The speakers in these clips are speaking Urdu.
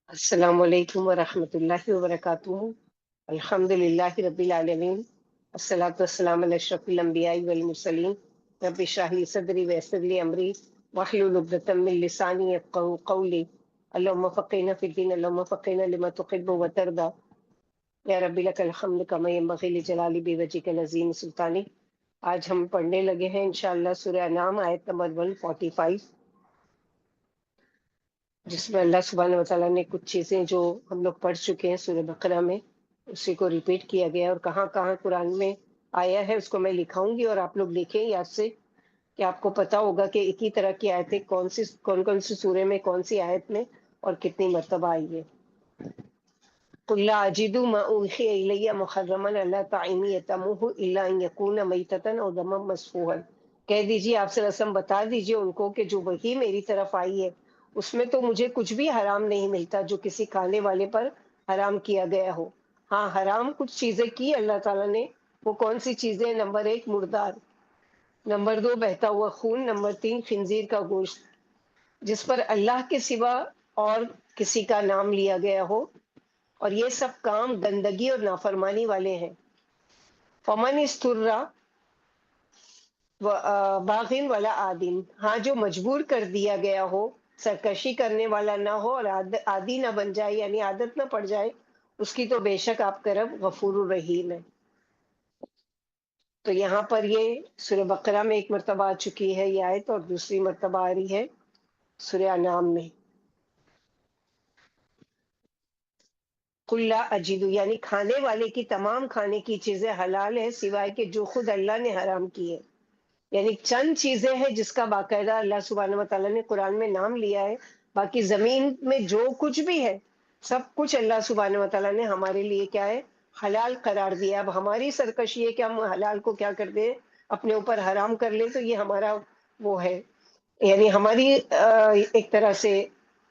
السلام علیکم ورحمۃ اللہ وبرکاتہ۔ الحمد للہ رب العالمین، الصلاۃ والسلام علی اشرف الانبیاء والمرسلین۔ رب اشرح لی صدری ویسر لی امری واحلل عقدۃ من لسانی یفقهوا قولی۔ اللهم فقهنا فی الدین، اللهم فقهنا لما تحب وترضى، یا رب لک الحمد کما ینبغی لجلال بوجهک العظیم سلطانی۔ آج ہم پڑھنے لگے ہیں انشاءاللہ سورہ انعام آیت نمبر 145، جس میں اللہ سبحانہ وتعالیٰ نے کچھ چیزیں جو ہم لوگ پڑھ چکے ہیں سورہ بقرہ میں، اسی کو ریپیٹ کیا گیا ہے، اور کہاں کہاں قرآن میں آیا ہے اس کو میں لکھاؤں گی اور آپ لوگ لکھیں یاد سے، کہ آپ کو پتا ہوگا کہ ایک ہی طرح کی آیتیں کون سی سورے میں کون سی آیت میں اور کتنی مرتبہ آئی ہے۔ قُل لَا أَجِدُ مَا أُوحِيَ إِلَيَّ مُحَرَّمًا عَلَىٰ طَاعِمٍ يَطْعَمُهُ إِلَّا أَن يَكُونَ مَيْتَةً أَوْ دَمًا مَّسْفُوحًا۔ کہہ دیجیے آپ صلی اللہ علیہ وسلم، بتا دیجیے ان کو کہ جو وحی میری طرف آئی ہے اس میں تو مجھے کچھ بھی حرام نہیں ملتا جو کسی کھانے والے پر حرام کیا گیا ہو۔ ہاں، حرام کچھ چیزیں کی اللہ تعالیٰ نے، وہ کون سی چیزیں؟ نمبر 1 مردار، نمبر 2 بہتا ہوا خون، نمبر 3 خنزیر کا گوشت، جس پر اللہ کے سوا اور کسی کا نام لیا گیا ہو، اور یہ سب کام گندگی اور نافرمانی والے ہیں۔ فمن استر باغن ولا عادن، ہاں جو مجبور کر دیا گیا ہو، سرکشی کرنے والا نہ ہو اور عادی نہ بن جائے، یعنی عادت نہ پڑ جائے اس کی، تو بے شک آپ کا رب غفور الرحیم ہے۔ تو یہاں پر یہ سورہ بقرہ میں ایک مرتبہ آ چکی ہے یہ آیت، اور دوسری مرتبہ آ رہی ہے سورہ انعام میں۔ قُل لا اجد، یعنی کھانے والے کی تمام کھانے کی چیزیں حلال ہے سوائے کہ جو خود اللہ نے حرام کی ہے۔ یعنی چند چیزیں ہیں جس کا باقاعدہ اللہ سبحانہ وتعالیٰ نے قرآن میں نام لیا ہے، باقی زمین میں جو کچھ بھی ہے سب کچھ اللہ سبحانہ وتعالیٰ نے ہمارے لیے کیا ہے؟ حلال قرار دیا۔ اب ہماری سرکشی ہے کہ ہم حلال کو کیا کر دیں؟ اپنے اوپر حرام کر لیں، تو یہ ہمارا وہ ہے، یعنی ہماری ایک طرح سے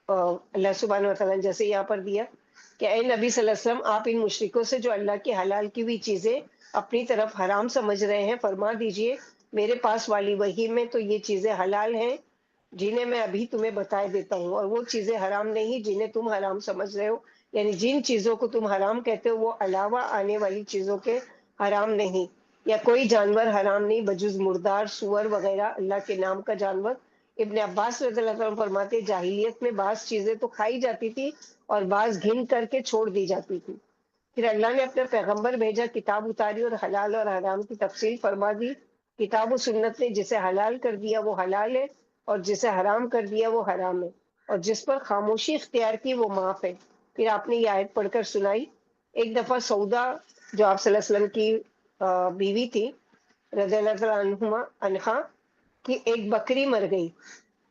اللہ سبحانہ وتعالیٰ نے جیسے یہاں پر دیا کہ اے نبی صلی اللہ علیہ وسلم، آپ ان مشرکوں سے جو اللہ کی حلال کی ہوئی چیزیں اپنی طرف حرام سمجھ رہے ہیں، فرما دیجئے میرے پاس والی وحی میں تو یہ چیزیں حلال ہیں جنہیں میں ابھی تمہیں بتائے دیتا ہوں، اور وہ چیزیں حرام نہیں جنہیں تم حرام سمجھ رہے ہو، یعنی جن چیزوں کو تم حرام کہتے ہو وہ علاوہ آنے والی چیزوں کے حرام نہیں، یا کوئی جانور حرام نہیں بجز مردار، سور وغیرہ اللہ کے نام کا جانور۔ ابن عباس رضی اللہ عنہ فرماتے جاہلیت میں بعض چیزیں تو کھائی جاتی تھی اور بعض گھن کر کے چھوڑ دی جاتی تھی، پھر اللہ نے اپنے پیغمبر بھیجا، کتاب اتاری اور حلال اور حرام کی تفصیل فرما دی۔ کتاب و سنت نے جسے حلال کر دیا وہ حلال ہے، اور جسے حرام کر دیا وہ حرام ہے، اور جس پر خاموشی اختیار کی وہ معاف ہے۔ پھر آپ نے یہ آیت پڑھ کر سنائی۔ ایک دفعہ سودا، جو آپ صلی اللہ علیہ وسلم کی بیوی تھی رضی اللہ تعالیٰ عنہا، کی ایک بکری مر گئی۔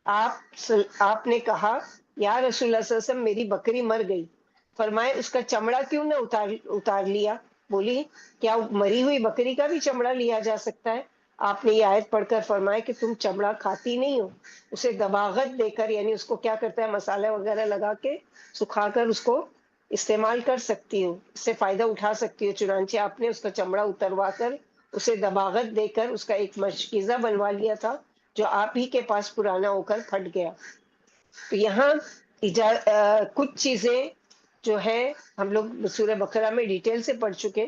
آپ نے کہا یا رسول اللہ صلی اللہ علیہ وسلم، میری بکری مر گئی۔ فرمائے اس کا چمڑا کیوں نہ اتار لیا؟ بولی کیا مری ہوئی بکری کا بھی چمڑا لیا جا سکتا ہے؟ آپ نے یہ آیت پڑھ کر فرمایا کہ تم چمڑا کھاتی نہیں ہو، اسے دباغت دے کر، یعنی اس کو کیا کرتا ہے، مسالہ وغیرہ لگا کے سکھا کر اس کو استعمال کر سکتی ہو، اس سے فائدہ اٹھا سکتی ہو، چنانچہ آپ نے اس کا چمڑا اتروا کر اسے دباغت دے کر اس کا ایک مشکیزہ بنوا لیا تھا جو آپ ہی کے پاس پرانا ہو کر پھٹ گیا۔ تو یہاں کچھ چیزیں جو ہے ہم لوگ سورہ بقرہ میں ڈیٹیل سے پڑھ چکے،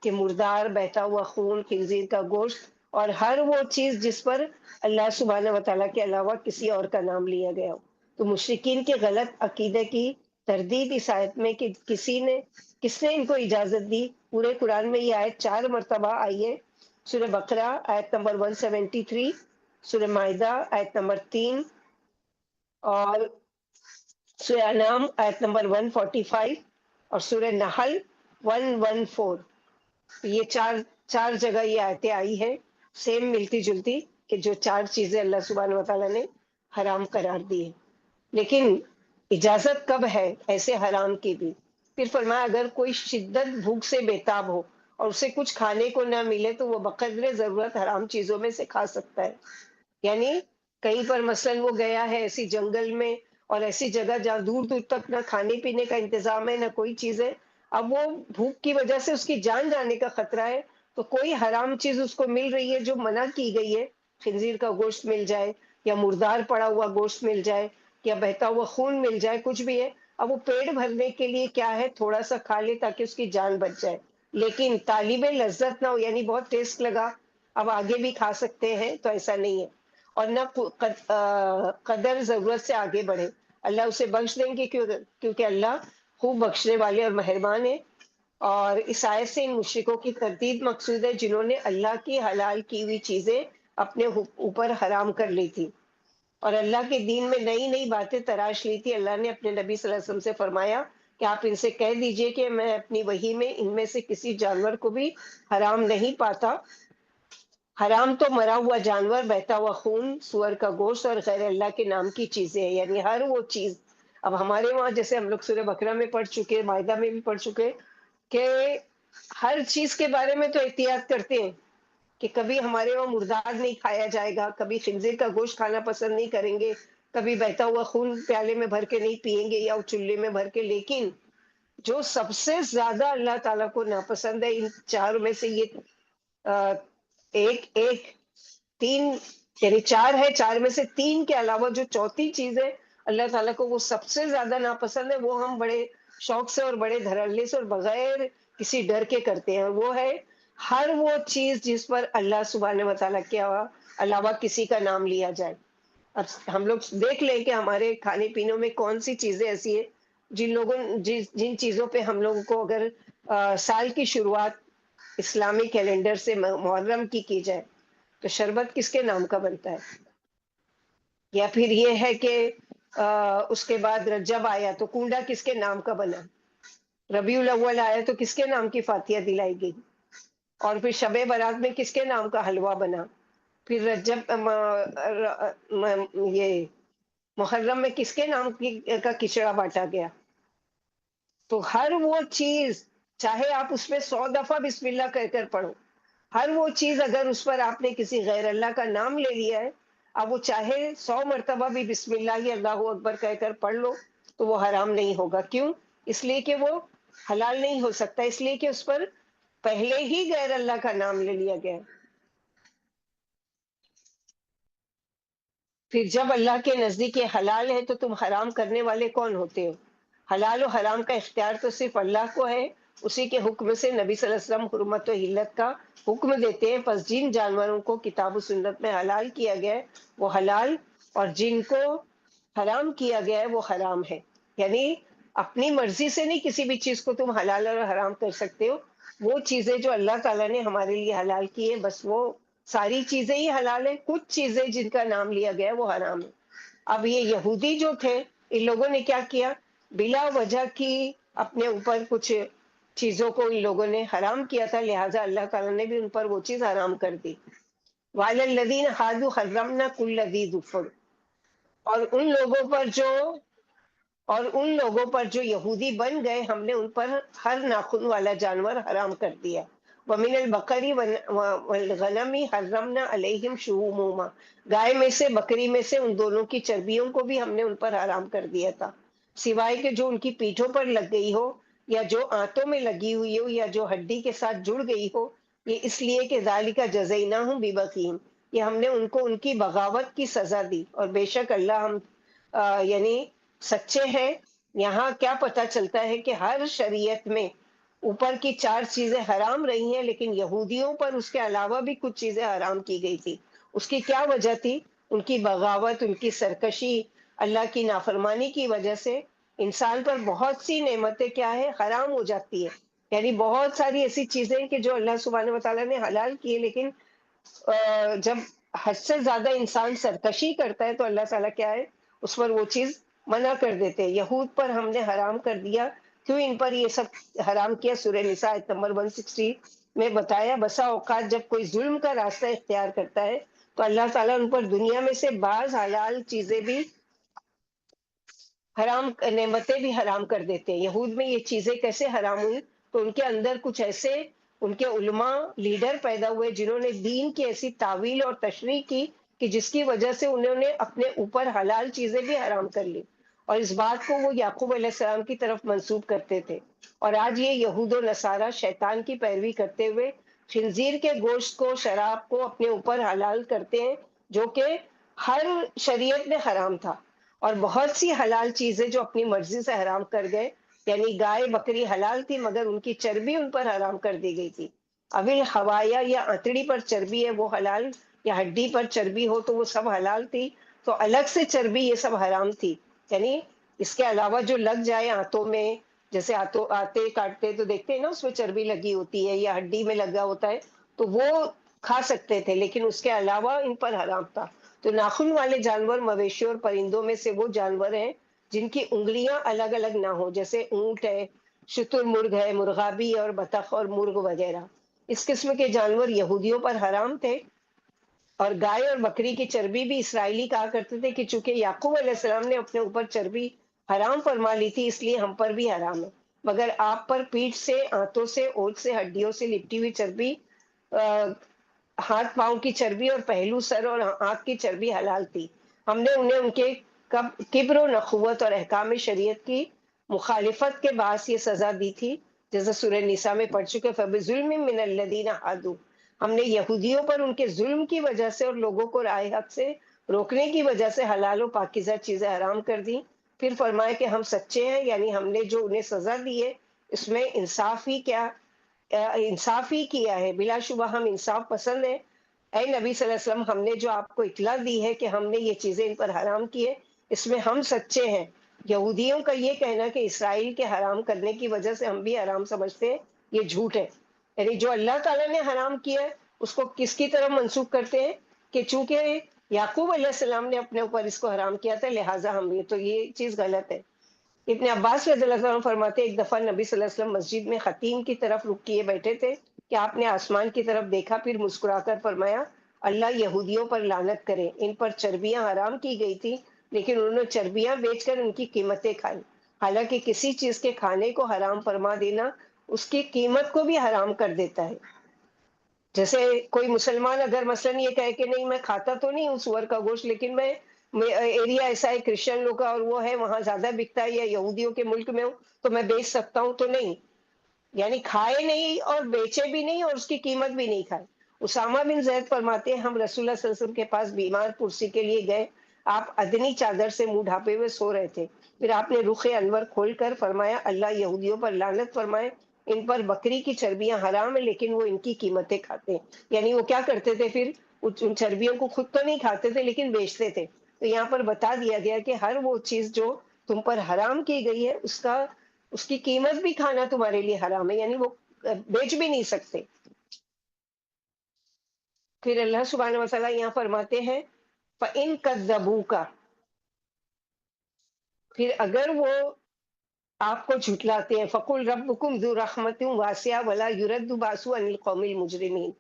کہ مردار، بہتا ہوا خون، خنزیر کا گوشت، اور ہر وہ چیز جس پر اللہ سبحانہ وتعالیٰ کے علاوہ کسی اور کا نام لیا گیا ہو۔ تو مشرکین کے غلط عقیدے کی تردید اس آیت میں کہ کس نے ان کو اجازت دی؟ پورے قرآن میں یہ آیت 4 مرتبہ آئی ہے۔ سورہ بقرہ آیت نمبر 173، سورہ مائدہ آیت نمبر 3، اور سورہ انعام آیت نمبر 145، اور سورہ نحل 114۔ یہ چار جگہ یہ آیتیں آئی ہیں، سیم ملتی جلتی، کہ جو 4 چیزیں اللہ سبحانہ وتعالیٰ نے حرام قرار دی ہیں۔ لیکن اجازت کب ہے ایسے حرام کی بھی؟ پھر فرمایا اگر کوئی شدت بھوک سے بےتاب ہو اور اسے کچھ کھانے کو نہ ملے تو وہ بقدر ضرورت حرام چیزوں میں سے کھا سکتا ہے۔ یعنی کہیں پر مثلاً وہ گیا ہے ایسی جنگل میں اور ایسی جگہ جہاں دور دور تک نہ کھانے پینے کا انتظام ہے نہ کوئی چیز ہے، اب وہ بھوک کی وجہ سے اس کی جان جانے کا خطرہ ہے، تو کوئی حرام چیز اس کو مل رہی ہے جو منع کی گئی ہے، خنزیر کا گوشت مل جائے، یا مردار پڑا ہوا گوشت مل جائے، یا بہتا ہوا خون مل جائے، کچھ بھی ہے، اب وہ پیٹ بھرنے کے لیے کیا ہے، تھوڑا سا کھا لے تاکہ اس کی جان بچ جائے، لیکن طالب لذت نہ ہو، یعنی بہت ٹیسٹ لگا اب آگے بھی کھا سکتے ہیں، تو ایسا نہیں ہے۔ اور نہ قدر ضرورت سے آگے بڑھے، اللہ اسے بخش دیں گے، کیونکہ اللہ خوب بخشنے والے اور مہربان ہے۔ اور اس آیت سے ان مشرکوں کی تردید مقصود ہے جنہوں نے اللہ کی حلال کی ہوئی چیزیں اپنے اوپر حرام کر لی تھی، اور اللہ کے دین میں نئی نئی باتیں تراش لی تھی۔ اللہ نے اپنے نبی صلی اللہ علیہ وسلم سے فرمایا کہ آپ ان سے کہہ دیجئے کہ میں اپنی وحی میں ان میں سے کسی جانور کو بھی حرام نہیں پاتا۔ حرام تو مرا ہوا جانور، بہتا ہوا خون، سور کا گوشت اور غیر اللہ کے نام کی چیزیں ہیں، یعنی ہر وہ چیز۔ اب ہمارے وہاں جیسے ہم لوگ سورہ بقرہ میں پڑھ چکے، مائدہ میں بھی پڑھ چکے کہ ہر چیز کے بارے میں تو احتیاط کرتے ہیں کہ کبھی ہمارے وہاں مردار نہیں کھایا جائے گا، کبھی خنزیر کا گوشت کھانا پسند نہیں کریں گے، کبھی بہتا ہوا خون پیالے میں بھر کے نہیں پئیں گے یا چولہے میں بھر کے۔ لیکن جو سب سے زیادہ اللہ تعالیٰ کو ناپسند ہے ان چاروں میں سے، یہ ایک ایک تین، یعنی چار ہے، چار میں سے تین کے علاوہ جو چوتھی چیز ہے اللہ تعالیٰ کو وہ سب سے زیادہ ناپسند ہے، وہ ہم بڑے شوق سے اور بڑے دھڑلے سے اور بغیر کسی ڈر کے کرتے ہیں۔ وہ ہے ہر وہ چیز جس پر اللہ سبحانہ و تعالیٰ کے علاوہ کسی کا نام لیا جائے۔ اب ہم لوگ دیکھ لیں کہ ہمارے کھانے پینے میں کون سی چیزیں ایسی ہیں جن چیزوں پہ ہم لوگوں کو اگر سال کی شروعات اسلامی کیلنڈر سے محرم کی جائے تو شربت کس کے نام کا بنتا ہے؟ یا پھر یہ ہے کہ اس کے بعد رجب آیا تو کنڈا کس کے نام کا بنا، ربیع الاول آیا تو کس کے نام کی فاتحہ دلائی گئی، اور پھر شب برات میں کس کے نام کا حلوہ بنا، پھر رجب یہ محرم میں کس کے نام کا کچڑا بانٹا گیا۔ تو ہر وہ چیز، چاہے آپ اس میں 100 دفعہ بسم اللہ کہہ کر پڑھو، ہر وہ چیز اگر اس پر آپ نے کسی غیر اللہ کا نام لے لیا ہے، اب وہ چاہے 100 مرتبہ بھی بسم اللہ ہی اللہ اکبر کہہ کر پڑھ لو تو وہ حرام نہیں ہوگا۔ کیوں؟ اس لیے کہ وہ حلال نہیں ہو سکتا، اس لیے کہ اس پر پہلے ہی غیر اللہ کا نام لے لیا گیا۔ پھر جب اللہ کے نزدیک یہ حلال ہے تو تم حرام کرنے والے کون ہوتے ہو؟ حلال و حرام کا اختیار تو صرف اللہ کو ہے، اسی کے حکم سے نبی صلی اللہ علیہ وسلم حرمت و حلت کا حکم دیتے ہیں۔ پس جن جانوروں کو کتاب و سنت میں حلال کیا گیا ہے وہ حلال، اور جن کو حرام کیا گیا ہے وہ حرام ہے۔ یعنی اپنی مرضی سے نہیں کسی بھی چیز کو تم حلال اور حرام کر سکتے ہو، وہ چیزیں جو اللہ تعالیٰ نے ہمارے لیے حلال کی ہے بس وہ ساری چیزیں ہی حلال ہیں، کچھ چیزیں جن کا نام لیا گیا ہے وہ حرام ہے۔ اب یہ یہودی جو تھے، ان لوگوں نے کیا کیا، بلا وجہ کی اپنے اوپر کچھ چیزوں کو ان لوگوں نے حرام کیا تھا، لہٰذا اللہ تعالیٰ نے بھی ان پر وہ چیز حرام کر دی۔ وَعَلَى الَّذِينَ هَادُوا حَرَّمْنَا كُلَّ ذِي ظُفُرٍ، اور ان لوگوں پر جو یہودی بن گئے ہم نے ان پر ہر ناخن والا جانور حرام کر دیا۔ وَمِنَ الْبَقَرِ وَالْغَنَمِ حَرَّمْنَا عَلَيْهِمْ شُحُومَهُمَا، گائے میں سے بکری میں سے ان دونوں کی چربیوں کو بھی ہم نے ان پر حرام کر دیا تھا، سوائے کہ جو ان کی پیٹھوں پر لگ گئی ہو یا جو آنتوں میں لگی ہوئی ہو یا جو ہڈی کے ساتھ جڑ گئی ہو، یہ اس لیے کہ ذَلِكَ جَزَيْنَاهُمْ بِبَغْيِهِمْ، یہ ہم نے ان کو ان کی بغاوت کی سزا دی، اور بے شک اللہ ہم یعنی سچے ہیں۔ یہاں کیا پتہ چلتا ہے کہ ہر شریعت میں اوپر کی چار چیزیں حرام رہی ہیں، لیکن یہودیوں پر اس کے علاوہ بھی کچھ چیزیں حرام کی گئی تھی۔ اس کی کیا وجہ تھی؟ ان کی بغاوت، ان کی سرکشی، اللہ کی نافرمانی کی وجہ سے انسان پر بہت سی نعمتیں کیا ہے، حرام ہو جاتی ہے۔ یعنی بہت ساری ایسی چیزیں کہ جو اللہ سبحانہ و تعالیٰ نے حلال کی ہے، لیکن جب حد سے زیادہ انسان سرکشی کرتا ہے تو اللہ تعالیٰ کیا ہے، اس پر وہ چیز منع کر دیتے ہیں۔ یہود پر ہم نے حرام کر دیا، کیوں ان پر یہ سب حرام کیا؟ سورہ نساء آیت نمبر 160 میں بتایا، بسا اوقات جب کوئی ظلم کا راستہ اختیار کرتا ہے تو اللہ تعالیٰ ان پر دنیا میں سے بعض حلال چیزیں بھی حرام، نعمتیں بھی حرام کر دیتے ہیں۔ یہود میں یہ چیزیں کیسے حرام ہوئی؟ تو ان کے اندر کچھ ایسے ان کے علماء لیڈر پیدا ہوئے جنہوں نے دین کی ایسی تعویل اور تشریح کی کہ جس کی وجہ سے انہوں نے اپنے اوپر حلال چیزیں بھی حرام کر لی، اور اس بات کو وہ یعقوب علیہ السلام کی طرف منسوب کرتے تھے۔ اور آج یہ یہود و نصارہ شیطان کی پیروی کرتے ہوئے خنزیر کے گوشت کو، شراب کو اپنے اوپر حلال کرتے ہیں، جو کہ ہر شریعت میں حرام تھا۔ اور بہت سی حلال چیزیں جو اپنی مرضی سے حرام کر گئے، یعنی گائے بکری حلال تھی مگر ان کی چربی ان پر حرام کر دی گئی تھی. ابھی ہوایا یا انتڑی پر چربی ہے وہ حلال، یا ہڈی پر چربی ہو تو وہ سب حلال تھی. تو الگ سے چربی یہ سب حرام تھی. یعنی اس کے علاوہ جو لگ جائے آنتوں میں، جیسے آتے کاٹتے تو دیکھتے ہیں نا اس میں چربی لگی ہوتی ہے یا ہڈی میں لگا ہوتا ہے، تو وہ کھا سکتے تھے، لیکن اس کے علاوہ ان پر حرام تھا. تو ناخن والے جانور مویشیوں اور پرندوں میں سے وہ جانور ہیں جن کی انگلیاں الگ الگ نہ ہو، جیسے اونٹ ہے، شتر مرغ ہے، مرغابی اور بطخ اور مرغ وغیرہ. اس قسم کے جانور یہودیوں پر حرام تھے. اور گائے اور بکری کی چربی بھی اسرائیلی کہا کرتے تھے کہ چونکہ یعقوب علیہ السلام نے اپنے اوپر چربی حرام فرما لی تھی اس لیے ہم پر بھی حرام ہے. مگر آپ پر پیٹھ سے، آنتوں سے، اونٹ سے، ہڈیوں سے لپٹی ہوئی چربی، ہاتھ پاؤں کی چربی اور پہلو، سر اور آنکھ کی چربی حلال تھی. ہم نے انہیں ان کے کبر و نخوت اور احکام شریعت کی مخالفت کے باعث یہ سزا دی تھی، جیسے سورہ نساء میں پڑھ چکے فَبِظُلْمٍ مِّنَ الَّذِينَ هَادُوا. ہم نے یہودیوں پر ان کے ظلم کی وجہ سے اور لوگوں کو رائے حق سے روکنے کی وجہ سے حلال و پاکیزہ چیزیں حرام کر دی. پھر فرمایا کہ ہم سچے ہیں، یعنی ہم نے جو انہیں سزا دی ہے اس میں انصاف ہی کیا ہے. بلا شبہ ہم انصاف پسند ہیں. اے نبی صلی اللہ علیہ وسلم، ہم نے جو آپ کو اطلاع دی ہے کہ ہم نے یہ چیزیں ان پر حرام کی ہے، اس میں ہم سچے ہیں. یہودیوں کا یہ کہنا کہ اسرائیل کے حرام کرنے کی وجہ سے ہم بھی حرام سمجھتے ہیں، یہ جھوٹ ہے. یعنی جو اللہ تعالیٰ نے حرام کیا ہے اس کو کس کی طرف منسوخ کرتے ہیں کہ چونکہ یعقوب علیہ السلام نے اپنے اوپر اس کو حرام کیا تھا لہٰذا ہم بھی. تو یہ چیز غلط ہے. ابن عباس رضی اللہ عنہ فرماتے ایک دفعہ نبی صلی اللہ علیہ وسلم مسجد میں خطیم کی طرف رخ کیے بیٹھے تھے کہ آپ نے آسمان کی طرف دیکھا، پھر مسکرا کر فرمایا اللہ یہودیوں پر لعنت کرے، ان پر چربیاں حرام کی گئی تھی لیکن انہوں نے چربیاں بیچ کر ان کی قیمتیں کھائی. حالانکہ کسی چیز کے کھانے کو حرام فرما دینا اس کی قیمت کو بھی حرام کر دیتا ہے. جیسے کوئی مسلمان اگر مثلاً یہ کہے کہ نہیں میں کھاتا تو نہیں ہوں سور کا گوشت، لیکن میں ایریا ایسا ہے کرسچن لوگ کا اور وہ ہے وہاں زیادہ بکتا ہے، یا یہودیوں کے ملک میں ہوں تو میں بیچ سکتا ہوں، تو نہیں. یعنی کھائے نہیں اور بیچے بھی نہیں اور اس کی قیمت بھی نہیں کھائے. اسامہ بن زید فرماتے ہیں ہم رسول اللہ صلی اللہ علیہ وسلم کے پاس بیمار پرسی کے لیے گئے. آپ ادنی چادر سے منہ ڈھانپے ہوئے سو رہے تھے. پھر آپ نے رخ انور کھول کر فرمایا اللہ یہودیوں پر لعنت فرمائے، ان پر بکری کی چربیاں حرام ہیں لیکن وہ ان کی قیمتیں کھاتے ہیں. یعنی وہ کیا کرتے تھے پھر ان چربیوں کو خود تو نہیں کھاتے تھے لیکن بیچتے تھے. تو یہاں پر بتا دیا گیا کہ ہر وہ چیز جو تم پر حرام کی گئی ہے اس کی قیمت بھی کھانا تمہارے لیے حرام ہے، یعنی وہ بیچ بھی نہیں سکتے. پھر اللہ سبحانہ وتعالیٰ یہاں فرماتے ہیں فَإِن كَذَّبُوكَ، پھر اگر وہ آپ کو جھٹلاتے ہیں فَقُلْ رَبُّكُمْ ذُو رَحْمَةٍ وَاسِعَةٍ وَلَا يُرَدُّ بَأْسُهُ عَنِ الْقَوْمِ الْمُجْرِمِينَ.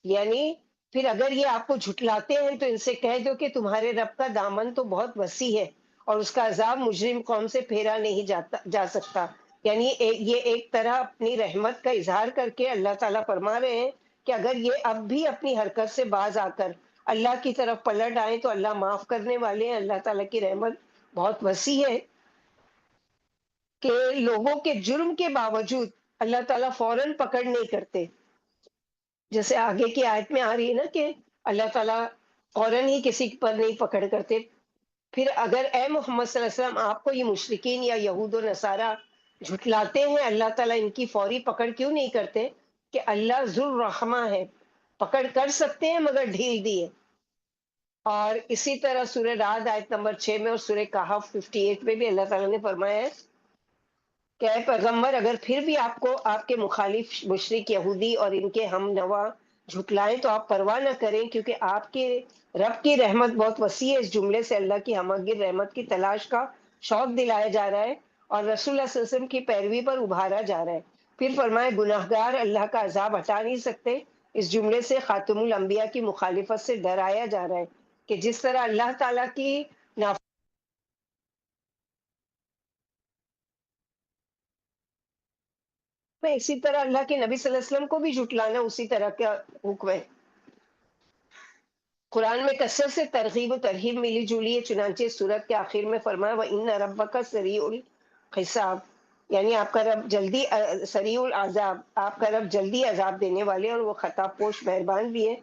یعنی پھر اگر یہ آپ کو جھٹلاتے ہیں تو ان سے کہہ دو کہ تمہارے رب کا دامن تو بہت وسیع ہے اور اس کا عذاب مجرم قوم سے پھیرا نہیں جا سکتا. یعنی یہ ایک طرح اپنی رحمت کا اظہار کر کے اللہ تعالیٰ فرما رہے ہیں کہ اگر یہ اب بھی اپنی حرکت سے باز آ کر اللہ کی طرف پلٹ آئیں تو اللہ معاف کرنے والے ہیں. اللہ تعالیٰ کی رحمت بہت وسیع ہے کہ لوگوں کے جرم کے باوجود اللہ تعالیٰ فوراً پکڑ نہیں کرتے. جیسے آگے کی آیت میں آ رہی ہے نا کہ اللہ تعالیٰ فوراً ہی کسی پر نہیں پکڑ کرتے. پھر اگر اے محمد صلی اللہ علیہ وسلم آپ کو یہ مشرکین یا یہود و نصارہ جھٹلاتے ہیں، اللہ تعالیٰ ان کی فوری پکڑ کیوں نہیں کرتے؟ کہ اللہ ذو الرحمہ ہے، پکڑ کر سکتے ہیں مگر ڈھیل دی ہے. اور اسی طرح سورہ رعد آیت نمبر 6 میں اور سورہ کہف 58 میں بھی اللہ تعالیٰ نے فرمایا ہے کہ اے پیغمبر اگر پھر بھی آپ کو آپ کے مخالف مشرک یہودی اور ان کے ہم نوا جھٹلائیں تو آپ پرواہ نہ کریں، کیونکہ آپ کے رب کی رحمت بہت وسیع ہے. اس جملے سے اللہ کی ہمگیر رحمت کی تلاش کا شوق دلایا جا رہا ہے اور رسول اللہ صلی اللہ علیہ وسلم کی پیروی پر ابھارا جا رہا ہے. پھر فرمائے گناہگار اللہ کا عذاب ہٹا نہیں سکتے. اس جملے سے خاتم الانبیاء کی مخالفت سے ڈرایا جا رہا ہے کہ جس طرح اللہ تعالیٰ کی میں اسی طرح اللہ کے نبی صلی اللہ علیہ وسلم کو بھی جھٹلانا اسی طرح کا حکم ہے. قرآن میں کثرت سے ترغیب و ترہیب ملی جلی ہے. چنانچہ سورت کے آخر میں فرمایا وَإِنَّ رَبَّكَ سَرِيعُ الحساب، یعنی آپ کا رب جلدی سریع العذاب، آپ کا رب جلدی عذاب دینے والے اور وہ خطا پوش مہربان بھی ہے.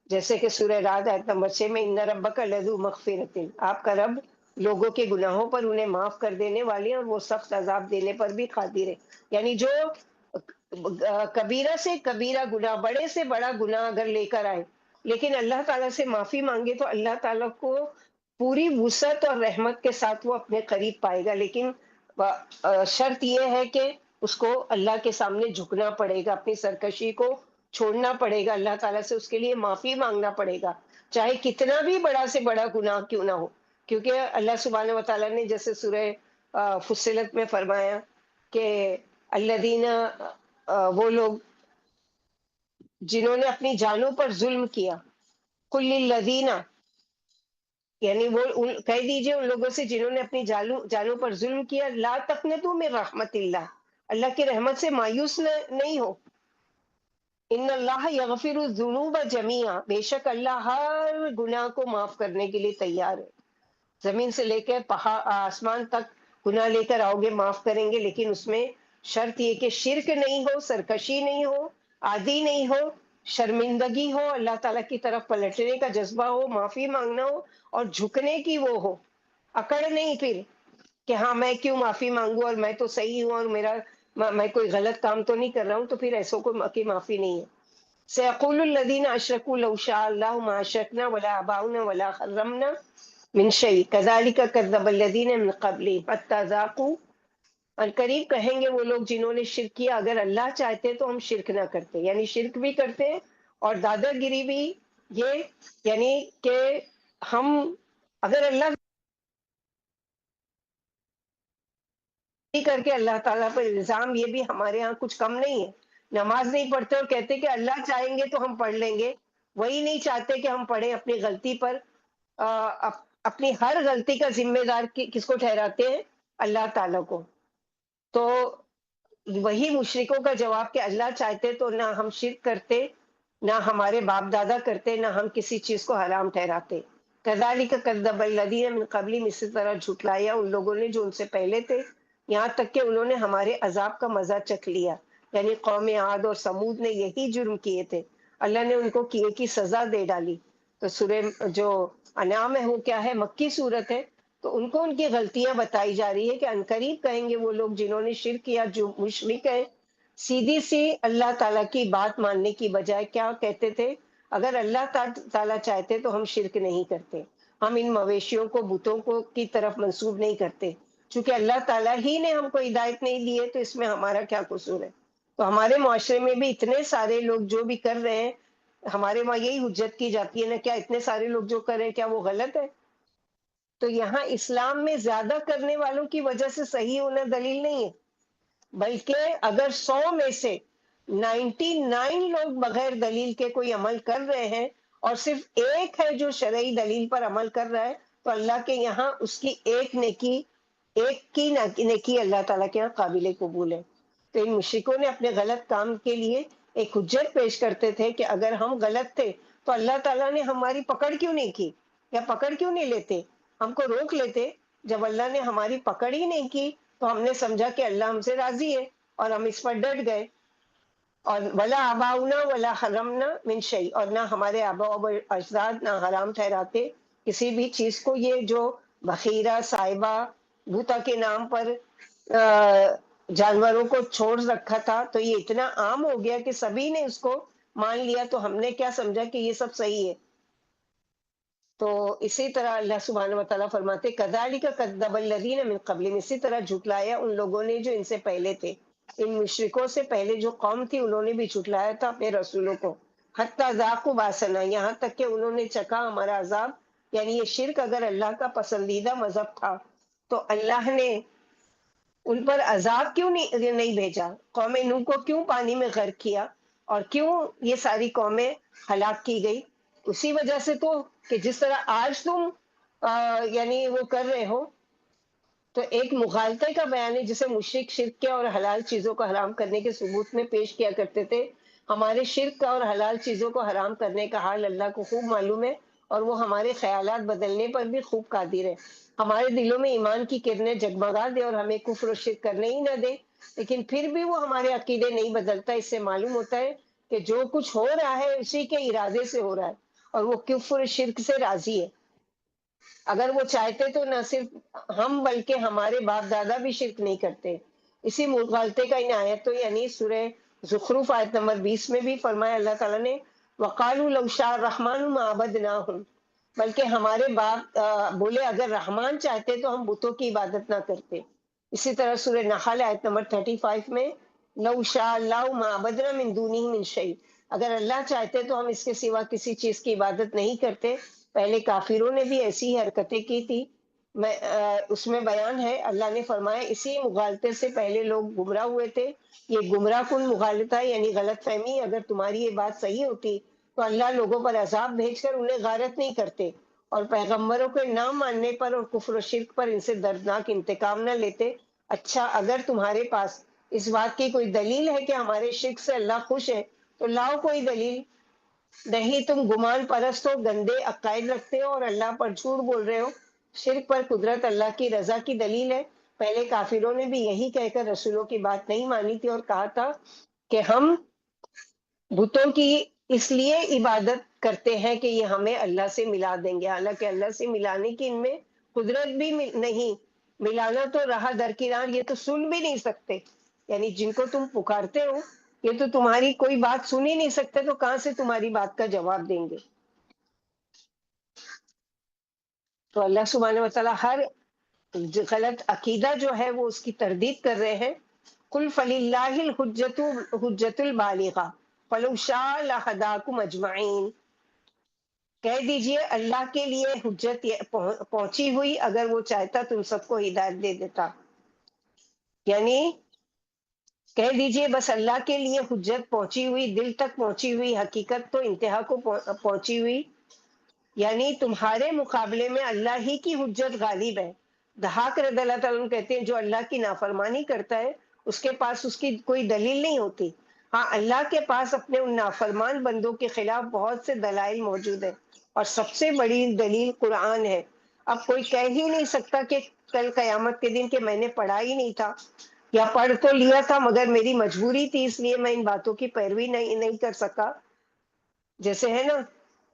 جیسے کہ سورہ رعد آیت نمبر 6 میں ان ربک لذو مغفرۃ، آپ کا رب لوگوں کے گناہوں پر انہیں معاف کر دینے والے ہیں اور وہ سخت عذاب دینے پر بھی قادر ہے. یعنی جو کبیرہ سے کبیرہ گناہ، بڑے سے بڑا گناہ اگر لے کر آئے لیکن اللہ تعالیٰ سے معافی مانگے تو اللہ تعالیٰ کو پوری وسعت اور رحمت کے ساتھ وہ اپنے قریب پائے گا. لیکن شرط یہ ہے کہ اس کو اللہ کے سامنے جھکنا پڑے گا، اپنی سرکشی کو چھوڑنا پڑے گا، اللہ تعالیٰ سے اس کے لیے معافی مانگنا پڑے گا، چاہے کتنا بھی بڑا سے بڑا گناہ کیوں نہ ہو. کیونکہ اللہ سبحانہ و تعالیٰ نے جیسے سورہ فصلت میں فرمایا کہ الذین، وہ لوگ جنہوں نے اپنی جانوں پر ظلم کیا، کل للذین، یعنی وہ کہہ دیجئے ان لوگوں سے جنہوں نے اپنی جانوں پر ظلم کیا، لا تقنطوا من رحمت اللہ، اللہ کی رحمت سے مایوس نہیں ہو. ان اللہ یغفر الذنوب جميعا، بے شک اللہ ہر گناہ کو معاف کرنے کے لیے تیار ہے. زمین سے لے کے آسمان تک گناہ لے کر آؤ گے معاف کریں گے، لیکن اس میں شرط یہ کہ شرک نہیں ہو، سرکشی نہیں ہو، عادی نہیں ہو، شرمندگی ہو، اللہ تعالیٰ کی طرف پلٹنے کا جذبہ ہو، معافی مانگنا ہو اور جھکنے کی وہ ہو، اکڑ نہیں پھر کہ ہاں میں کیوں معافی مانگوں اور میں تو صحیح ہوں اور میں کوئی غلط کام تو نہیں کر رہا ہوں، تو پھر ایسوں کو کی معافی نہیں ہے. سيقول الذين اشركوا لو شاء الله ما اشركنا ولا اباؤنا ولا حرمنا من شيء كذلك كذب الذين من قبلهم حتى ذاقوا، القریب کہیں گے وہ لوگ جنہوں نے شرک کیا اگر اللہ چاہتے تو ہم شرک نہ کرتے، یعنی شرک بھی کرتے اور دادا گیری بھی. یہ یعنی کہ ہم اگر اللہ کر کے اللہ تعالیٰ پر الزام، یہ بھی ہمارے ہاں کچھ کم نہیں ہے. نماز نہیں پڑھتے اور کہتے کہ اللہ چاہیں گے تو ہم پڑھ لیں گے، وہی نہیں چاہتے کہ ہم پڑھیں اپنی غلطی پر. اپنی ہر غلطی کا ذمہ دار کس کو ٹھہراتے ہیں؟ اللہ تعالیٰ کو. تو وہی مشرکوں کا جواب کہ اللہ چاہتے تو نہ ہم شرک کرتے، نہ ہمارے باپ دادا کرتے، نہ ہم کسی چیز کو حرام ٹھہراتے. کذالک کذب الذین من قبلہم، اسی طرح جھٹلایا ان لوگوں نے جو ان سے پہلے تھے، یہاں تک کہ انہوں نے ہمارے عذاب کا مزہ چکھ لیا. یعنی قوم عاد اور سمود نے یہی جرم کیے تھے، اللہ نے ان کو کیے کی سزا دے ڈالی. تو سورہ جو انعام ہے وہ کیا ہے؟ مکی صورت ہے. تو ان کو ان کی غلطیاں بتائی جا رہی ہے کہ عنقریب کہیں گے وہ لوگ جنہوں نے شرک کیا، جو مشرک ہیں، سیدھی سی اللہ تعالیٰ کی بات ماننے کی بجائے کیا کہتے تھے؟ اگر اللہ تعالیٰ چاہتے تو ہم شرک نہیں کرتے، ہم ان مویشیوں کو بتوں کو کی طرف منسوب نہیں کرتے. چونکہ اللہ تعالیٰ ہی نے ہم کو ہدایت نہیں دی ہے تو اس میں ہمارا کیا قصور ہے؟ تو ہمارے معاشرے میں بھی اتنے سارے لوگ جو بھی کر رہے ہیں، ہمارے وہاں یہی حجت کی جاتی ہے نا، کیا اتنے سارے لوگ جو کر رہے ہیں کیا وہ غلط ہے؟ تو یہاں اسلام میں زیادہ کرنے والوں کی وجہ سے صحیح ہونا دلیل نہیں ہے، بلکہ اگر 100 میں سے 99 لوگ بغیر دلیل کے کوئی عمل کر رہے ہیں اور صرف ایک ہے جو شرعی دلیل پر عمل کر رہا ہے، تو اللہ کے یہاں اس کی ایک نیکی، ایک کی نیکی اللہ تعالیٰ کے یہاں قابل قبول ہے. تو ان مشرکوں نے اپنے غلط کام کے لیے ایک حجت پیش کرتے تھے کہ اگر ہم غلط تھے تو اللہ تعالیٰ نے ہماری پکڑ کیوں نہیں کی، یا پکڑ کیوں نہیں لیتے، ہم کو روک لیتے. جب اللہ نے ہماری پکڑ ہی نہیں کی تو ہم نے سمجھا کہ اللہ ہم سے راضی ہے اور ہم اس پر ڈٹ گئے. اور ولا آباؤنا ولا حرمنا من شیء، اور نہ ہمارے آبا و اجداد نہ حرام ٹھہراتے کسی بھی چیز کو. یہ جو بخیرہ، صاحبہ، بھوتا کے نام پر جانوروں کو چھوڑ رکھا تھا، تو یہ اتنا عام ہو گیا کہ سبھی نے اس کو مان لیا، تو ہم نے کیا سمجھا کہ یہ سب صحیح ہے. تو اسی طرح اللہ سبحانہ و تعالیٰ فرماتے کذالک کذب الذین من قبلہم، اسی طرح جھٹلایا ان لوگوں نے جو ان سے پہلے تھے. ان مشرکوں سے پہلے جو قوم تھی انہوں نے بھی جھٹلایا تھا اپنے رسولوں کو. حتی ذاقوا باسنا، یہاں تک کہ انہوں نے چکھا ہمارا عذاب. یعنی یہ شرک اگر اللہ کا پسندیدہ مذہب تھا تو اللہ نے ان پر عذاب کیوں نہیں بھیجا؟ قوم نوح کو کیوں پانی میں غرق کیا اور کیوں یہ ساری قومیں ہلاک کی گئی؟ اسی وجہ سے تو کہ جس طرح آج تم یعنی وہ کر رہے ہو. تو ایک مغالطے کا بیان ہے جسے مشرک شرک کے اور حلال چیزوں کو حرام کرنے کے ثبوت میں پیش کیا کرتے تھے. ہمارے شرک کا اور حلال چیزوں کو حرام کرنے کا حال اللہ کو خوب معلوم ہے، اور وہ ہمارے خیالات بدلنے پر بھی خوب قادر ہے. ہمارے دلوں میں ایمان کی کرنیں جگمگا دے اور ہمیں کفر و شرک کرنے ہی نہ دے، لیکن پھر بھی وہ ہمارے عقیدے نہیں بدلتا. اس سے معلوم ہوتا ہے کہ جو کچھ ہو رہا ہے اسی کے ارادے سے ہو رہا ہے، اور وہ کفر شرک سے راضی ہے. اگر وہ چاہتے تو نہ صرف ہم بلکہ ہمارے باپ دادا بھی شرک نہیں کرتے. اسی مغالطے کا ان آیتوں یعنی سورہ زخرف آیت نمبر 20 میں بھی فرمایا اللہ تعالیٰ نے وقالوا لو شاء الرحمن ما عبدناہم، بلکہ ہمارے باپ بولے اگر رحمان چاہتے تو ہم بتوں کی عبادت نہ کرتے. اسی طرح سورہ نحل آیت نمبر 35 میں لو شاء اللہ ما عبدنا من دونہ من شیء، اگر اللہ چاہتے تو ہم اس کے سوا کسی چیز کی عبادت نہیں کرتے. پہلے کافروں نے بھی ایسی ہی حرکتیں کی تھی. اس میں بیان ہے اللہ نے فرمایا اسی مغالطے سے پہلے لوگ گمراہ ہوئے تھے. یہ گمراہ کن مغالطہ یعنی غلط فہمی، اگر تمہاری یہ بات صحیح ہوتی تو اللہ لوگوں پر عذاب بھیج کر انہیں غارت نہیں کرتے اور پیغمبروں کے نہ ماننے پر اور کفر و شرک پر ان سے دردناک انتقام نہ لیتے. اچھا اگر تمہارے پاس اس بات کی کوئی دلیل ہے کہ ہمارے شرک سے اللہ خوش ہے تو لاؤ کوئی دلیل. نہیں تم گمان پرست ہو، گندے عقائد رکھتے ہو اور اللہ پر جھوٹ بول رہے ہو. شرک پر قدرت اللہ کی رضا کی دلیل ہے. پہلے کافروں نے بھی یہی کہہ کر رسولوں کی بات نہیں مانی تھی اور کہا تھا کہ ہم بتوں کی اس لیے عبادت کرتے ہیں کہ یہ ہمیں اللہ سے ملا دیں گے، حالانکہ اللہ سے ملانے کی ان میں قدرت بھی نہیں. ملانا تو رہا درکنار، یہ تو سن بھی نہیں سکتے. یعنی جن کو تم پکارتے ہو یہ تو تمہاری کوئی بات سن ہی نہیں سکتے، تو کہاں سے تمہاری بات کا جواب دیں گے. تو اللہ سبحانہ وتعالیٰ ہر غلط عقیدہ جو ہے وہ اس کی تردید کر رہے ہیں. قل فللہ الحجۃ البالغہ فلو شاء لہداکم اجمعین، کہہ دیجئے اللہ کے لیے حجت پہنچی ہوئی، اگر وہ چاہتا تم سب کو ہدایت دے دیتا. یعنی کہہ دیجئے بس اللہ کے لیے حجت پہنچی ہوئی، دل تک پہنچی ہوئی، حقیقت تو انتہا کو پہنچی ہوئی. یعنی تمہارے مقابلے میں اللہ ہی کی حجت غالب ہے. دھاک رضی اللہ تعالیٰ عنہ کہتے ہیں جو اللہ کی نافرمانی کرتا ہے اس کے پاس اس کی کوئی دلیل نہیں ہوتی. ہاں اللہ کے پاس اپنے ان نافرمان بندوں کے خلاف بہت سے دلائل موجود ہیں اور سب سے بڑی دلیل قرآن ہے. اب کوئی کہہ ہی نہیں سکتا کہ کل قیامت کے دن کہ میں نے پڑھا ہی نہیں تھا یا پڑھ تو لیا تھا مگر میری مجبوری تھی اس لیے میں ان باتوں کی پیروی نہیں کر سکا. جیسے ہے نا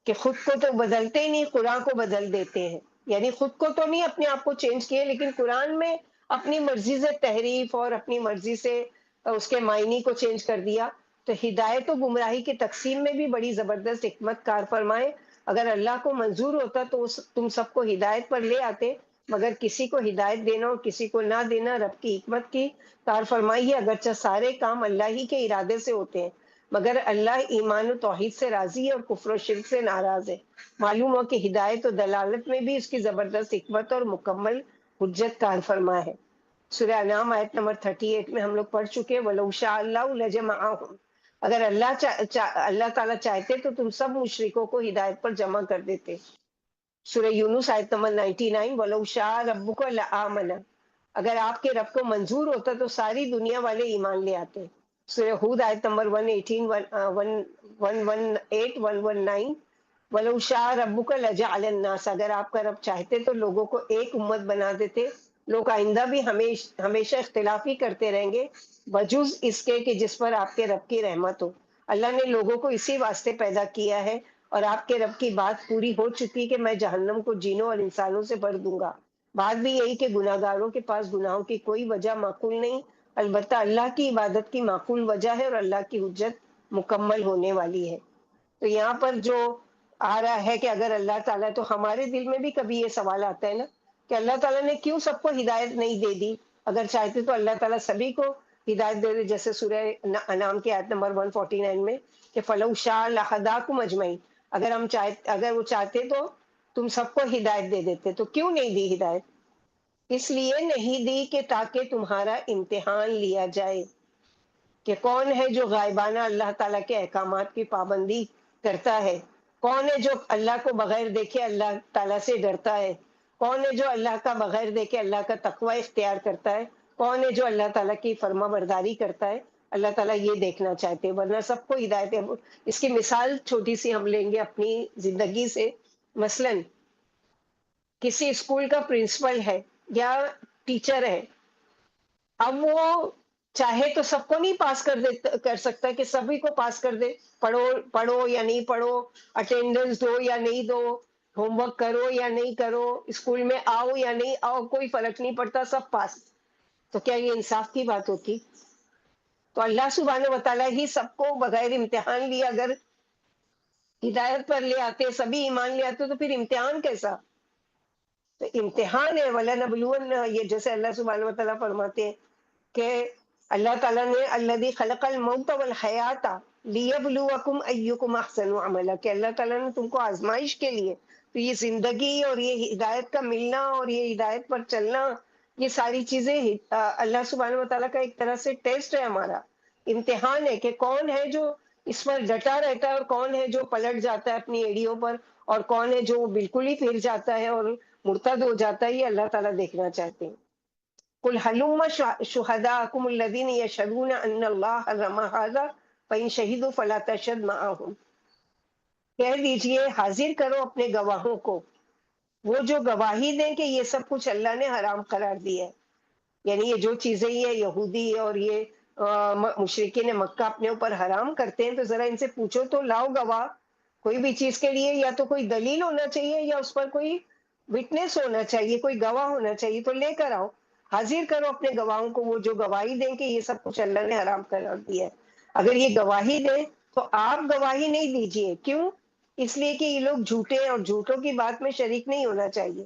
کہ خود کو تو بدلتے ہی نہیں، قرآن کو بدل دیتے ہیں. یعنی خود کو تو نہیں اپنے آپ کو چینج کیے لیکن قرآن میں اپنی مرضی سے تحریف اور اپنی مرضی سے اس کے معنی کو چینج کر دیا. تو ہدایت و گمراہی کی تقسیم میں بھی بڑی زبردست حکمت کار فرمائے. اگر اللہ کو منظور ہوتا تو تم سب کو ہدایت پر لے آتے، مگر کسی کو ہدایت دینا اور کسی کو نہ دینا رب کی حکمت کی کار فرمائی ہے. اگرچہ سارے کام اللہ ہی کے ارادے سے ہوتے ہیں مگر اللہ ایمان و توحید سے راضی ہے اور کفر و شرک سے ناراض ہے. معلوم ہو کہ ہدایت و دلالت میں بھی اس کی زبردست حکمت اور مکمل حجت کار فرما ہے. سورہ انعام آیت نمبر 38 میں ہم لوگ پڑھ چکے وَلَوْ شَاءَ اللَّهُ لَجَمَعَهُمْ، اگر اللہ تعالیٰ چاہتے تو تم سب مشرکوں کو ہدایت پر جمع کر دیتے. سورہ یونس آیت نمبر 99 وَلَوْ شَاءَ رَبُّكَ لَآمَنَ، اگر آپ کے رب کو منظور ہوتا تو ساری دنیا والے ایمان لے آتے. سورہ ہود آیت نمبر 118 118 119 وَلَوْ شَاءَ رَبُّكَ لَجَعَلَ النَّاسَ، اگر آپ کا رب چاہتے تو لوگوں کو ایک امت بنا دیتے. لوگ آئندہ بھی ہمیشہ اختلاف ہی کرتے رہیں گے بجز اس کے کہ جس پر آپ کے رب کی رحمت ہو. اللہ نے لوگوں کو اسی واسطے پیدا کیا ہے اور آپ کے رب کی بات پوری ہو چکی کہ میں جہنم کو جینوں اور انسانوں سے بھر دوں گا. بات بھی یہی کہ گناہ گاروں کے پاس گناہوں کی کوئی وجہ معقول نہیں، البتہ اللہ کی عبادت کی معقول وجہ ہے اور اللہ کی حجت مکمل ہونے والی ہے. تو یہاں پر جو آ رہا ہے کہ اگر اللہ تعالیٰ، تو ہمارے دل میں بھی کبھی یہ سوال آتا ہے نا کہ اللہ تعالیٰ نے کیوں سب کو ہدایت نہیں دے دی؟ اگر چاہتے تو اللہ تعالیٰ سبھی کو ہدایت دے دے، جیسے سورہ انعام کی آیت نمبر 149 میں کہ فَلَوْ شَاءَ لَهَدَاكُمْ أَجْمَعِينَ، اگر وہ چاہتے تو تم سب کو ہدایت دے دیتے. تو کیوں نہیں دی ہدایت؟ اس لیے نہیں دی کہ تاکہ تمہارا امتحان لیا جائے کہ کون ہے جو غائبانہ اللہ تعالیٰ کے احکامات کی پابندی کرتا ہے، کون ہے جو اللہ کو بغیر دیکھے اللہ تعالیٰ سے ڈرتا ہے، کون ہے جو اللہ کا بغیر دیکھے اللہ کا تقوی اختیار کرتا ہے، کون ہے جو اللہ تعالیٰ کی فرما برداری کرتا ہے. اللہ تعالیٰ یہ دیکھنا چاہتے ہیں، ورنہ سب کو ہدایت ہے. اس کی مثال چھوٹی سی ہم لیں گے اپنی زندگی سے. مثلاً کسی اسکول کا پرنسپل ہے یا ٹیچر ہے، اب وہ چاہے تو سب کو نہیں پاس کر سکتا کہ سبھی کو پاس کر دے، پڑھو پڑھو یا نہیں پڑھو، اٹینڈنس دو یا نہیں دو، ہوم ورک کرو یا نہیں کرو، اسکول میں آؤ یا نہیں آؤ، کوئی فرق نہیں پڑتا، سب پاس۔ تو کیا یہ انصاف کی بات ہوتی؟ تو اللہ سبحانہ و تعالیٰ ہی سب کو بغیر امتحان لیے اگر ہدایت پر لے آتے، سبھی ایمان لے آتے، تو پھر امتحان کیسا؟ تو امتحان ہے، وَلَنَبْلُوَنَّ، یہ جیسے اللہ سبحانہ و تعالیٰ فرماتے ہیں کہ اللہ تعالیٰ نے الذی خلق الموت والحیات لیبلوکم ایکم احسن عملا، کہ اللہ تعالیٰ نے تم کو آزمائش کے لیے، تو یہ زندگی اور یہ ہدایت کا ملنا اور یہ ہدایت پر چلنا، یہ ساری چیزیں اللہ سبحانہ و تعالیٰ کا ایک طرح سے ٹیسٹ ہے، ہمارا امتحان ہے کہ کون ہے جو اس پر ڈٹا رہتا ہے اور کون ہے جو پلٹ جاتا ہے اپنی ایڑیوں پر، اور کون ہے جو بالکل ہی پھر جاتا ہے اور مرتد ہو جاتا ہے، یہ اللہ تعالیٰ دیکھنا چاہتے ہیں۔ قل هلم شهداءكم الذين يشهدون ان الله حرم هذا فإن شهدوا فلا تشهد معهم، کہہ دیجئے حاضر کرو اپنے گواہوں کو، وہ جو گواہی دیں کہ یہ سب کچھ اللہ نے حرام قرار دیا ہے، یعنی یہ جو چیزیں یہ یہودی اور یہ مشرکین مکہ اپنے اوپر حرام کرتے ہیں، تو ذرا ان سے پوچھو تو، لاؤ گواہ کوئی بھی چیز کے لیے، یا تو کوئی دلیل ہونا چاہیے یا اس پر کوئی وٹنس ہونا چاہیے، کوئی گواہ ہونا چاہیے، تو لے کر آؤ، حاضر کرو اپنے گواہوں کو، وہ جو گواہی دیں کہ یہ سب کچھ اللہ نے حرام قرار دیا ہے۔ اگر یہ گواہی دیں تو آپ گواہی نہیں دیجیے، کیوں؟ اس لیے کہ یہ لوگ جھوٹے ہیں اور جھوٹوں کی بات میں شریک نہیں ہونا چاہیے۔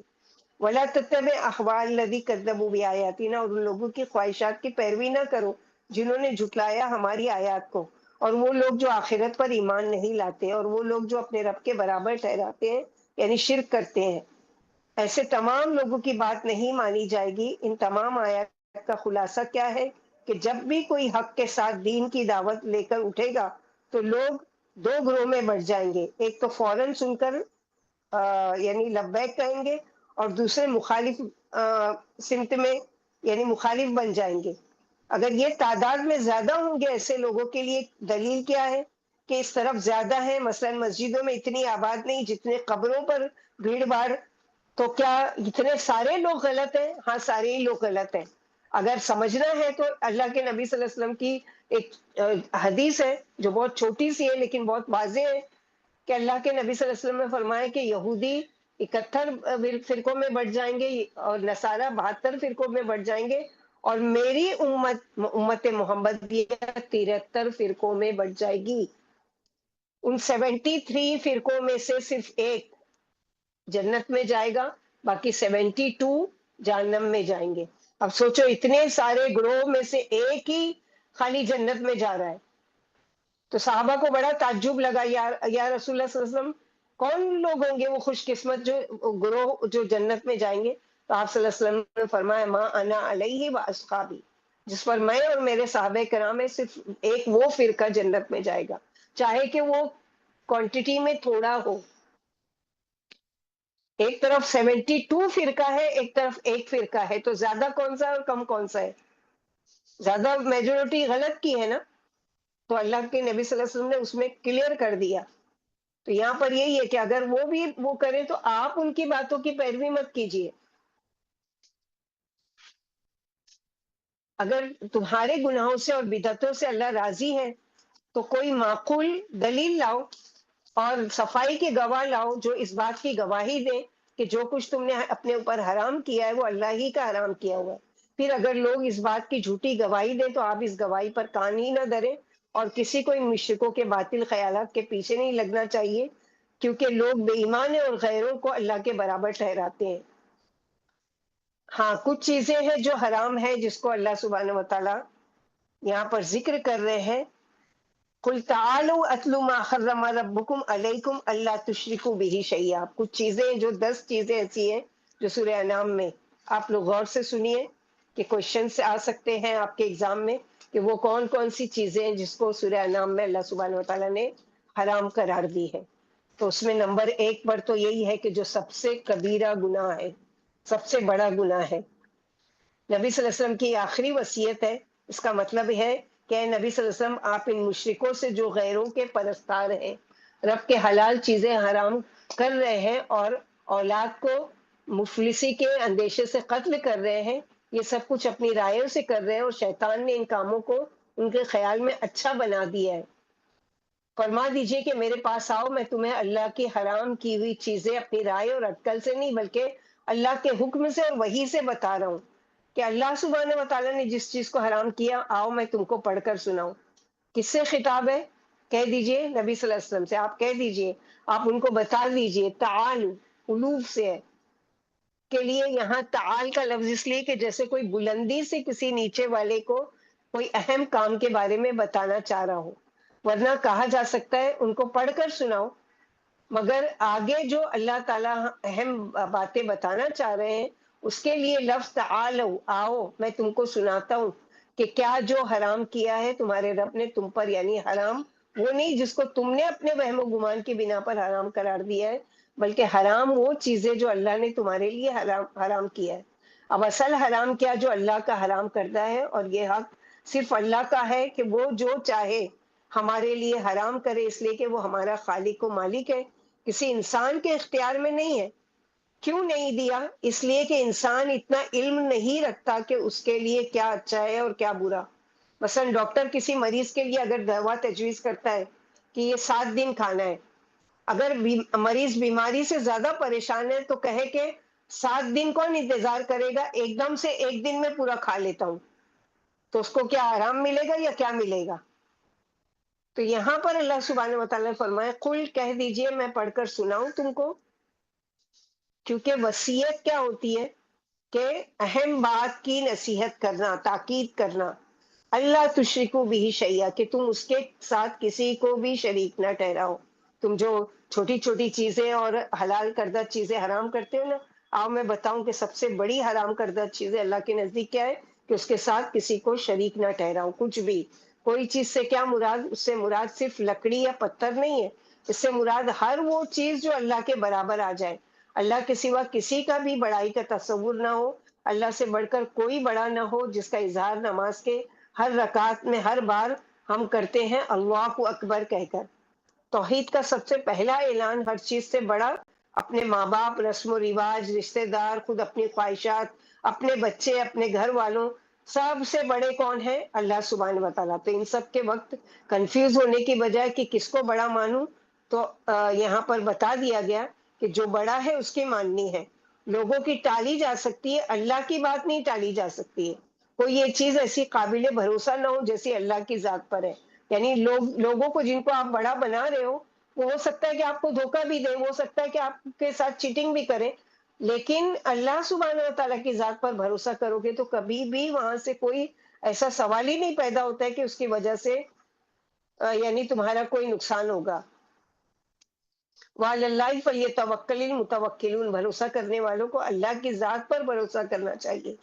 ولا تتبع احوا الذی کذبوا بآیاتنا، اور ان لوگوں کی خواہشات کی پیروی نہ کرو جنہوں نے جھٹلایا ہماری آیات کو، اور وہ لوگ جو آخرت پر ایمان نہیں لاتے، اور وہ لوگ جو اپنے رب کے برابر ٹھہراتے ہیں، یعنی شرک کرتے ہیں، ایسے تمام لوگوں کی بات نہیں مانی جائے گی۔ ان تمام آیات کا خلاصہ کیا ہے کہ جب بھی کوئی حق کے ساتھ دین کی دعوت لے کر اٹھے گا تو لوگ دو گروہ میں بٹ جائیں گے، ایک تو فوراً سن کر یعنی لبیک کہیں گے، اور دوسرے مخالف سمت میں یعنی مخالف بن جائیں گے۔ اگر یہ تعداد میں زیادہ ہوں گے ایسے لوگوں کے لیے دلیل کیا ہے کہ اس طرف زیادہ ہیں، مثلا مسجدوں میں اتنی آباد نہیں جتنے قبروں پر بھیڑ بھاڑ، تو کیا اتنے سارے لوگ غلط ہیں؟ ہاں، سارے ہی لوگ غلط ہیں۔ اگر سمجھنا ہے تو اللہ کے نبی صلی اللہ علیہ وسلم کی ایک حدیث ہے جو بہت چھوٹی سی ہے لیکن بہت واضح ہے، کہ اللہ کے نبی صلی اللہ علیہ وسلم نے فرمایا کہ یہودی 71 فرقوں میں بٹ جائیں گے اور نصارہ 72 فرقوں میں بٹ جائیں گے، اور میری امت محمد یہ 73 فرقوں میں بٹ جائے گی۔ ان 73 فرقوں میں سے صرف ایک جنت میں جائے گا، باقی 72 جہنم میں جائیں گے۔ اب سوچو، اتنے سارے گروہ میں سے ایک ہی خالی جنت میں جا رہا ہے، تو صحابہ کو بڑا تعجب لگا، یا رسول اللہ صلی اللہ علیہ وسلم، کون لوگ ہوں گے وہ خوش قسمت جو گروہ جو جنت میں جائیں گے؟ تو آپ صلی اللہ علیہ وسلم نے فرمایا ما انا علیہ واصحابی، جس پر میں اور میرے صحابہ کرام ہے، صرف ایک وہ فرقہ جنت میں جائے گا، چاہے کہ وہ کوانٹٹی میں تھوڑا ہو۔ ایک طرف 72 فرقہ ہے، ایک طرف ایک فرقہ ہے، تو زیادہ کون سا ہے اور کم کون سا ہے؟ زیادہ میجورٹی غلط کی ہے نا، تو اللہ کے نبی صلی اللہ علیہ وسلم نے اس میں کلیئر کر دیا۔ تو یہاں پر یہی ہے کہ اگر وہ بھی وہ کریں تو آپ ان کی باتوں کی پیروی مت کیجیے۔ اگر تمہارے گناہوں سے اور بدعتوں سے اللہ راضی ہے تو کوئی معقول دلیل لاؤ اور صفائی کے گواہ لاؤ جو اس بات کی گواہی دیں کہ جو کچھ تم نے اپنے اوپر حرام کیا ہے وہ اللہ ہی کا حرام کیا ہوا ہے۔ پھر اگر لوگ اس بات کی جھوٹی گواہی دیں تو آپ اس گواہی پر کان ہی نہ دھریں، اور کسی کو ان مشرکوں کے باطل خیالات کے پیچھے نہیں لگنا چاہیے، کیونکہ لوگ بے ایمان ہیں اور غیروں کو اللہ کے برابر ٹھہراتے ہیں۔ ہاں، کچھ چیزیں ہیں جو حرام ہے جس کو اللہ سبحانہ و تعالیٰ یہاں پر ذکر کر رہے ہیں۔ قل تعالوا اتل ما حرم ربکم علیکم اللہ تشرکوا بہ شیئا، کچھ چیزیں جو 10 چیزیں ایسی ہیں جو سورہ انعام میں، آپ لوگ غور سے سنیے کہ کوشچن سے آ سکتے ہیں آپ کے ایگزام میں، کہ وہ کون کون سی چیزیں ہیں جس کو سورہ انعام میں اللہ سبحانہ و تعالیٰ نے حرام قرار دی ہے۔ تو اس میں نمبر 1 پر تو یہی ہے کہ جو سب سے کبیرہ گناہ ہے، سب سے بڑا گناہ ہے، نبی صلی اللہ علیہ وسلم کی آخری وصیت ہے، اس کا مطلب ہے کہ اے نبی صلی اللہ علیہ وسلم، آپ ان مشرکوں سے جو غیروں کے پرستار ہیں، رب کے حلال چیزیں حرام کر رہے ہیں اور اولاد کو مفلسی کے اندیشے سے قتل کر رہے ہیں، یہ سب کچھ اپنی رائےوں سے کر رہے ہیں، اور شیطان نے ان کاموں کو ان کے خیال میں اچھا بنا دیا ہے۔ فرما دیجئے کہ میرے پاس آؤ، میں تمہیں اللہ کی حرام کی ہوئی چیزیں اپنی رائے اور اٹکل سے نہیں بلکہ اللہ کے حکم سے اور وحی سے بتا رہا ہوں کہ اللہ سبحانہ و تعالیٰ نے جس چیز کو حرام کیا، آؤ میں تم کو پڑھ کر سناؤں۔ کس سے خطاب ہے؟ کہہ دیجئے نبی صلی اللہ علیہ وسلم سے، آپ کہہ دیجئے، آپ ان کو بتا دیجئے، تعال قلوب سے ہے کے لیے یہاں تعال کا لفظ اس لیے کہ جیسے کوئی بلندی سے کسی نیچے والے کو کوئی اہم کام کے بارے میں بتانا چاہ رہا ہو، ورنہ کہا جا سکتا ہے ان کو پڑھ کر سناؤ، مگر آگے جو اللہ تعالیٰ اہم باتیں بتانا چاہ رہے ہیں اس کے لیے لفظ تعالو، آؤ میں تم کو سناتا ہوں کہ کیا جو حرام کیا ہے تمہارے رب نے تم پر، یعنی حرام وہ نہیں جس کو تم نے اپنے وہم و گمان کی بنا پر حرام قرار دیا ہے، بلکہ حرام وہ چیزیں جو اللہ نے تمہارے لیے حرام کیا ہے۔ اب اصل حرام کیا؟ جو اللہ کا حرام کرتا ہے، اور یہ حق صرف اللہ کا ہے کہ وہ جو چاہے ہمارے لیے حرام کرے، اس لیے کہ وہ ہمارا خالق و مالک ہے، کسی انسان کے اختیار میں نہیں ہے۔ کیوں نہیں دیا؟ اس لیے کہ انسان اتنا علم نہیں رکھتا کہ اس کے لیے کیا اچھا ہے اور کیا برا۔ مثلا ڈاکٹر کسی مریض کے لیے اگر دوا تجویز کرتا ہے کہ یہ 7 دن کھانا ہے، اگر مریض بیماری سے زیادہ پریشان ہے تو کہے کہ 7 دن کون انتظار کرے گا، ایک دم سے ایک دن میں پورا کھا لیتا ہوں، تو اس کو کیا آرام ملے گا یا کیا ملے گا؟ تو یہاں پر اللہ سبحانہ و تعالیٰ نے فرمایا، قل کہہ دیجئے میں پڑھ کر سناؤں تم کو، کیونکہ وصیت کیا ہوتی ہے کہ اہم بات کی نصیحت کرنا، تاکید کرنا، اللہ تشرکو بھی شیئا، کہ تم اس کے ساتھ کسی کو بھی شریک نہ ٹھہراؤ۔ تم جو چھوٹی چھوٹی چیزیں اور حلال کردہ چیزیں حرام کرتے ہو نا، آؤ میں بتاؤں کہ سب سے بڑی حرام کردہ چیزیں اللہ کے نزدیک کیا ہے، کہ اس کے ساتھ کسی کو شریک نہ ٹھہراؤ، کچھ بھی۔ کوئی چیز سے کیا مراد؟ اس سے مراد صرف لکڑی یا پتھر نہیں ہے، اس سے مراد ہر وہ چیز جو اللہ کے برابر آ جائے، اللہ کے سوا کسی کا بھی بڑائی کا تصور نہ ہو، اللہ سے بڑھ کر کوئی بڑا نہ ہو، جس کا اظہار نماز کے ہر رکعت میں ہر بار ہم کرتے ہیں اللہ اکبر کہہ کر۔ توحید کا سب سے پہلا اعلان ہر چیز سے بڑا اپنے ماں باپ، رسم و رواج، رشتہ دار، خود اپنی خواہشات، اپنے بچے، اپنے گھر والوں، سب سے بڑے کون ہیں؟ اللہ سبحانہ و تعالیٰ۔ تو ان سب کے وقت کنفیوز ہونے کی بجائے کہ کس کو بڑا مانوں، تو یہاں پر بتا دیا گیا کہ جو بڑا ہے اس کی ماننی ہے۔ لوگوں کی ٹالی جا سکتی ہے، اللہ کی بات نہیں ٹالی جا سکتی ہے۔ کوئی یہ چیز ایسی قابل بھروسہ نہ ہو جیسی اللہ کی ذات پر ہے، یعنی لوگوں کو جن کو آپ بڑا بنا رہے ہو، وہ ہو سکتا ہے کہ آپ کو دھوکہ بھی دیں، ہو سکتا ہے کہ آپ کے ساتھ چیٹنگ بھی کریں، لیکن اللہ سبحانہ و تعالیٰ کی ذات پر بھروسہ کرو گے تو کبھی بھی وہاں سے کوئی ایسا سوال ہی نہیں پیدا ہوتا ہے کہ اس کی وجہ سے یعنی تمہارا کوئی نقصان ہوگا۔ وعلی اللہ فلیتوکل المتوکلون، بھروسہ کرنے والوں کو اللہ کی ذات پر بھروسہ کرنا چاہیے۔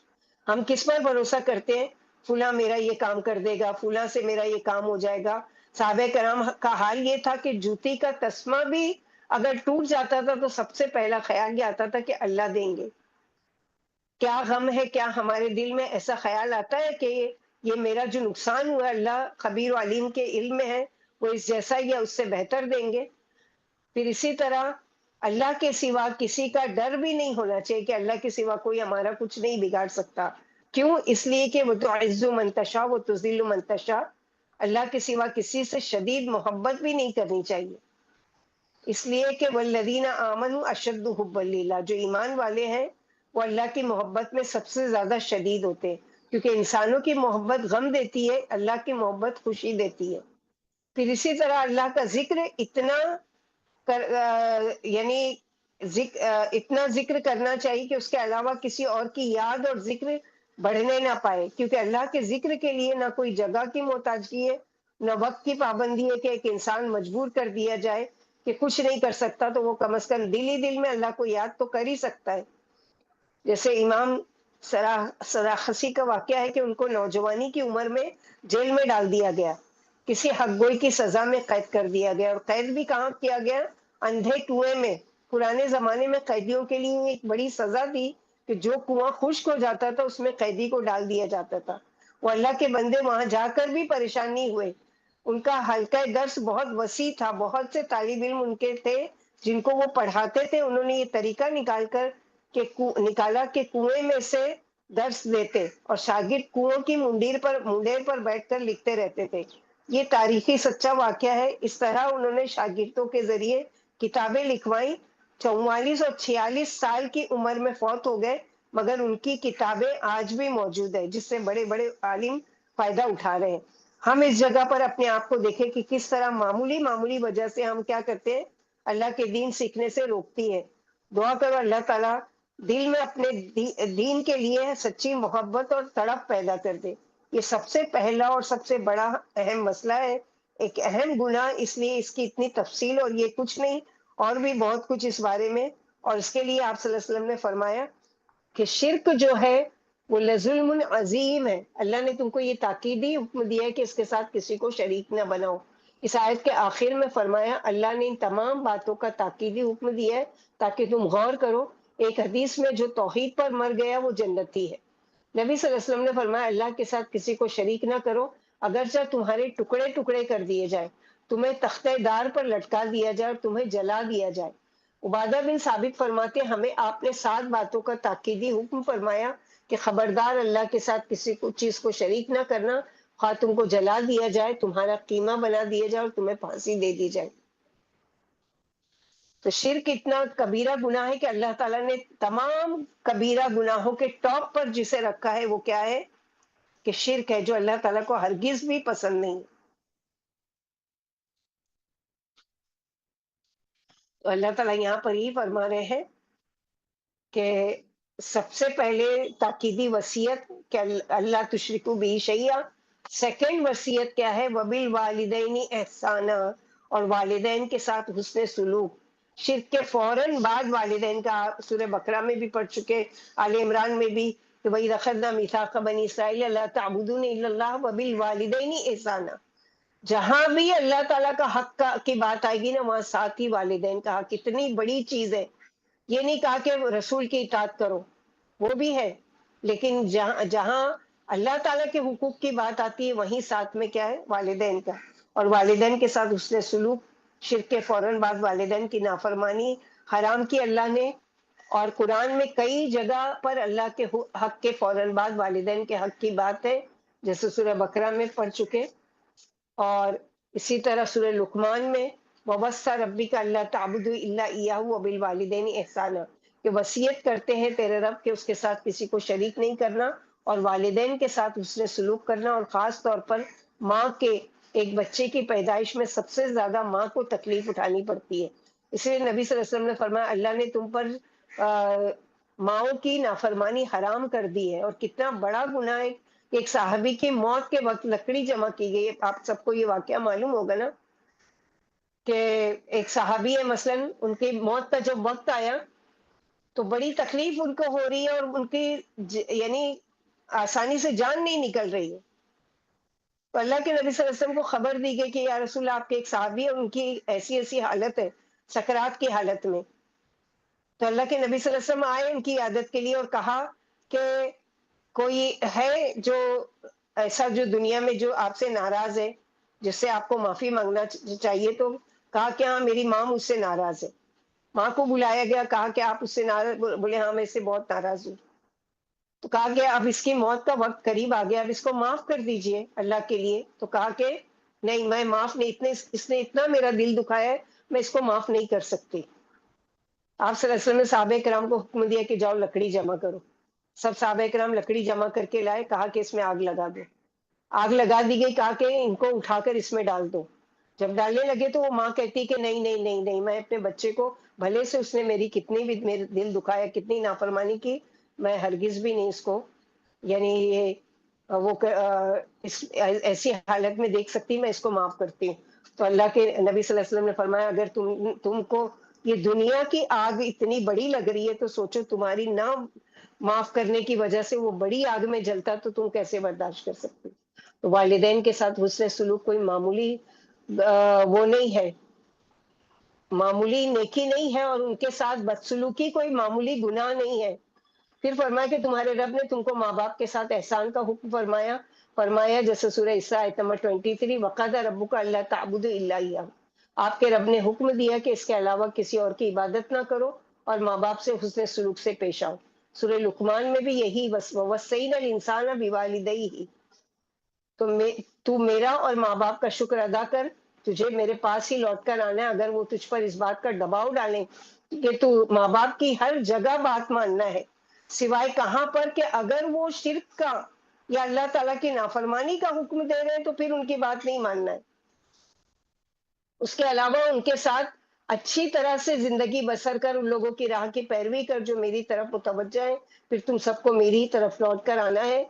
ہم کس پر بھروسہ کرتے ہیں؟ فلاں میرا یہ کام کر دے گا، فلاں سے میرا یہ کام ہو جائے گا۔ صحابہ کرام کا حال یہ تھا کہ جوتی کا تسمہ بھی اگر ٹوٹ جاتا تھا تو سب سے پہلا خیال یہ آتا تھا کہ اللہ دیں گے۔ کیا غم ہے، کیا ہمارے دل میں ایسا خیال آتا ہے کہ یہ میرا جو نقصان ہوا اللہ خبیر و علیم کے علم میں ہے، وہ اس جیسا یا اس سے بہتر دیں گے؟ پھر اسی طرح اللہ کے سوا کسی کا ڈر بھی نہیں ہونا چاہیے کہ اللہ کے سوا کوئی ہمارا کچھ نہیں بگاڑ سکتا۔ کیوں؟ اس لیے کہ وہ تو عز من تشاء و تذل من تشاء، اللہ کے سوا کسی سے شدید محبت بھی نہیں کرنی چاہیے، اس لیے کہ والذین آمنوا اشد حبا للہ، جو ایمان والے ہیں وہ اللہ کی محبت میں سب سے زیادہ شدید ہوتے ہیں، کیونکہ انسانوں کی محبت غم دیتی ہے، اللہ کی محبت خوشی دیتی ہے۔ پھر اسی طرح اللہ کا ذکر اتنا یعنی اتنا ذکر کرنا چاہیے کہ اس کے علاوہ کسی اور کی یاد اور ذکر بڑھنے نہ پائے، کیونکہ اللہ کے ذکر کے لیے نہ کوئی جگہ کی محتاجگی ہے، نہ وقت کی پابندی ہے کہ ایک انسان مجبور کر دیا جائے کہ کچھ نہیں کر سکتا تو وہ کم از کم دل ہی دل میں اللہ کو یاد تو کر ہی سکتا ہے۔ جیسے امام سراخسی کا واقعہ ہے کہ ان کو نوجوانی کی عمر میں جیل میں ڈال دیا گیا، کسی حق گوئی کی سزا میں قید کر دیا گیا، اور قید بھی کہاں کیا گیا؟ اندھے کنویں میں۔ پرانے زمانے میں قیدیوں کے لیے ایک بڑی سزا تھی کہ جو کنواں خشک ہو جاتا تھا اس میں قیدی کو ڈال دیا جاتا تھا۔ وہ اللہ کے بندے وہاں جا کر بھی پریشان نہیں ہوئے، ان کا حلقہ درس بہت وسیع تھا، بہت سے طالب علم ان کے تھے جن کو وہ پڑھاتے تھے، انہوں نے یہ طریقہ نکالا کہ کنویں میں سے درس دیتے اور شاگرد کنویں کی منڈیر پر بیٹھ کر لکھتے رہتے تھے۔ یہ تاریخی سچا واقعہ ہے۔ اس طرح انہوں نے شاگردوں کے ذریعے کتابیں لکھوائیں۔ 44 اور 46 سال کی عمر میں فوت ہو گئے، مگر ان کی کتابیں آج بھی موجود ہیں، جس سے بڑے بڑے عالم فائدہ اٹھا رہے ہیں۔ ہم اس جگہ پر اپنے آپ کو دیکھیں کہ کس طرح معمولی معمولی وجہ سے ہم کیا کرتے ہیں، اللہ کے دین سیکھنے سے روکتی ہے۔ دعا کرو اللہ تعالیٰ دل میں اپنے دین کے لیے سچی محبت اور تڑپ پیدا کر دے۔ یہ سب سے پہلا اور سب سے بڑا اہم مسئلہ ہے، ایک اہم گناہ، اس لیے اس کی اتنی تفصیل اور یہ کچھ نہیں، اور بھی بہت کچھ اس بارے میں۔ اور اس کے لیے آپ صلی اللہ علیہ وسلم نے فرمایا کہ شرک جو ہے وہ لظلم عظیم ہے۔ اللہ نے تم کو یہ تاکیدی حکم دیا ہے کہ اس کے ساتھ کسی کو شریک نہ بناؤ۔ اس آیت کے آخر میں فرمایا اللہ نے ان تمام باتوں کا تاکیدی حکم دیا ہے تاکہ تم غور کرو۔ ایک حدیث میں جو توحید پر مر گیا وہ جنتی ہے۔ نبی صلی اللہ علیہ وسلم نے فرمایا اللہ کے ساتھ کسی کو شریک نہ کرو، اگرچہ تمہارے ٹکڑے ٹکڑے کر دیے جائے، تمہیں تختہ دار پر لٹکا دیا جائے اور تمہیں جلا دیا جائے۔ عبادہ بن ثابت فرماتے ہیں ہمیں آپ نے 7 باتوں کا تاکیدی حکم فرمایا کہ خبردار اللہ کے ساتھ کسی کو چیز کو شریک نہ کرنا، خواہ تم کو جلا دیا جائے، تمہارا قیمہ بنا دیا جائے اور تمہیں پھانسی دے دی جائے۔ تو شرک اتنا کبیرہ گناہ ہے کہ اللہ تعالیٰ نے تمام کبیرہ گناہوں کے ٹاپ پر جسے رکھا ہے وہ کیا ہے کہ شرک ہے، جو اللہ تعالیٰ کو ہرگز بھی پسند نہیں۔ تو اللہ تعالیٰ یہاں پر یہ فرما رہے ہیں کہ سب سے پہلے تاکیدی وصیت کہ اللہ تشرکو بھی شیئا۔ سیکنڈ وصیت کیا ہے، وبالوالدین احسانا، اور والدین کے ساتھ حسن سلوک۔ شرک کے فوراً بعد والدین کا سورہ بقرہ میں بھی پڑھ چکے، آل عمران میں بھی کہ وَإِذْ أَخَذْنَا مِيثَاقَ بَنِي إِسْرَائِيلَ لَا تَعْبُدُونَ إِلَّا اللَّهَ وَبِالْوَالِدَيْنِ إِحْسَانًا۔ جہاں بھی اللہ تعالیٰ کا حق کی بات آئے گی نا، وہاں ساتھ ہی والدین کا حق، اتنی بڑی چیز ہے۔ یہ نہیں کہا کہ رسول کی اطاعت کرو، وہ بھی ہے، لیکن جہاں اللہ تعالیٰ کے حقوق کی بات آتی ہے وہیں ساتھ میں کیا ہے، والدین کا، اور والدین کے ساتھ حسن سلوک۔ شرک کے فوراً بعد والدین کی نافرمانی حرام کی اللہ نے، اور قرآن میں کئی جگہ پر اللہ کے حق کے فوراً بعد والدین کے حق کی بات ہے، جیسے سورہ بقرہ میں پڑھ چکے، اور اسی طرح سورہ لقمان میں وَوَصَّى رَبِّكَ أَلَّا تَعْبُدُوا إِلَّا إِيَّاهُ وَبِالْوَالِدَيْنِ إِحْسَانًا، کہ وصیت کرتے ہیں تیرے رب کہ اس کے ساتھ کسی کو شریک نہیں کرنا اور والدین کے ساتھ حسن سلوک کرنا، اور خاص طور پر ماں کے، ایک بچے کی پیدائش میں سب سے زیادہ ماں کو تکلیف اٹھانی پڑتی ہے، اس لیے نبی صلی اللہ علیہ وسلم نے فرمایا اللہ نے تم پر ماؤں کی نافرمانی حرام کر دی ہے، اور کتنا بڑا گناہ ہے۔ ایک صحابی کی موت کے وقت لکڑی جمع کی گئی ہے، آپ سب کو یہ واقعہ معلوم ہوگا نا، کہ ایک صحابی ہے مثلاً، ان کی موت کا جب وقت آیا تو بڑی تکلیف ان کو ہو رہی ہے، اور ان کی یعنی آسانی سے جان نہیں نکل رہی ہے، تو اللہ کے نبی صلی اللہ علیہ وسلم کو خبر دی گئی کہ یا رسول اللہ آپ کے ایک صحابی ہے، ان کی ایسی ایسی حالت ہے، سکرات کی حالت میں۔ تو اللہ کے نبی صلی اللہ علیہ وسلم آئے ان کی عادت کے لیے اور کہا کہ کوئی ہے جو ایسا جو دنیا میں جو آپ سے ناراض ہے، جس سے آپ کو معافی مانگنا چاہیے، تو کہا کہ ہاں میری ماں مجھ سے ناراض ہے۔ ماں کو بلایا گیا، کہا کہ آپ اس سے ناراض، بولے ہاں میں اس سے بہت ناراض ہوں۔ تو کہا کہ اب اس کی موت کا وقت قریب آ گیا، اب اس کو معاف کر دیجئے اللہ کے لیے، تو کہا کہ نہیں میں معاف نہیں، اس نے اتنا میرا دل دکھایا ہے، میں اس کو معاف نہیں کر سکتی۔ آپ صلی اللہ علیہ وسلم نے صحابہ کرام کو حکم دیا کہ جاؤ لکڑی جمع کرو۔ سب صحابہ کرام لکڑی جمع کر کے لائے، کہا کہ اس میں آگ لگا دو۔ آگ لگا دی گئی، کہا کہ ان کو اٹھا کر اس میں ڈال دو۔ جب ڈالنے لگے تو وہ ماں کہتی کہ نہیں نہیں نہیں نہیں، میں اپنے بچے کو، بھلے سے اس نے میری کتنی بھی میرے دل دکھایا، کتنی نافرمانی کی، میں ہرگز بھی نہیں اس کو، یعنی یہ وہ ایسی حالت میں دیکھ سکتی، میں اس کو معاف کرتی ہوں۔ تو اللہ کے نبی صلی اللہ علیہ وسلم نے فرمایا اگر تم کو یہ دنیا کی آگ اتنی بڑی لگ رہی ہے تو سوچو تمہاری نہ معاف کرنے کی وجہ سے وہ بڑی آگ میں جلتا تو تم کیسے برداشت کر سکتے۔ تو والدین کے ساتھ حسن سلوک کوئی معمولی وہ نہیں ہے، معمولی نیکی نہیں ہے، اور ان کے ساتھ بدسلوکی کوئی معمولی گناہ نہیں ہے۔ پھر فرمایا کہ تمہارے رب نے تم کو ماں باپ کے ساتھ احسان کا حکم فرمایا جیسے سورہ اسراء آیت نمبر 23 وَقَضَىٰ رَبُّكَ أَلَّا تَعْبُدُوا إِلَّا إِيَّاهُ، آپ کے رب نے حکم دیا کہ اس کے علاوہ کسی اور کی عبادت نہ کرو اور ماں باپ سے حسن سلوک سے پیش آؤ۔ سورہ لقمان میں بھی یہی وصینا الانسان بوالدیہ، تو تو میرا اور ماں باپ کا شکر ادا کر، تجھے میرے پاس ہی لوٹ کر آنا ہے۔ اگر وہ تجھ پر اس بات کا دباؤ ڈالیں کہ تو ماں باپ کی ہر جگہ بات ماننا ہے، سوائے کہاں پر کہ اگر وہ شرک کا یا اللہ تعالیٰ کی نافرمانی کا حکم دے رہے ہیں تو پھر ان کی بات نہیں ماننا ہے۔ اس کے علاوہ ان کے ساتھ اچھی طرح سے زندگی بسر کر، ان لوگوں کی راہ کی پیروی کر جو میری طرف متوجہ ہے، پھر تم سب کو میری ہی طرف لوٹ کر آنا ہے،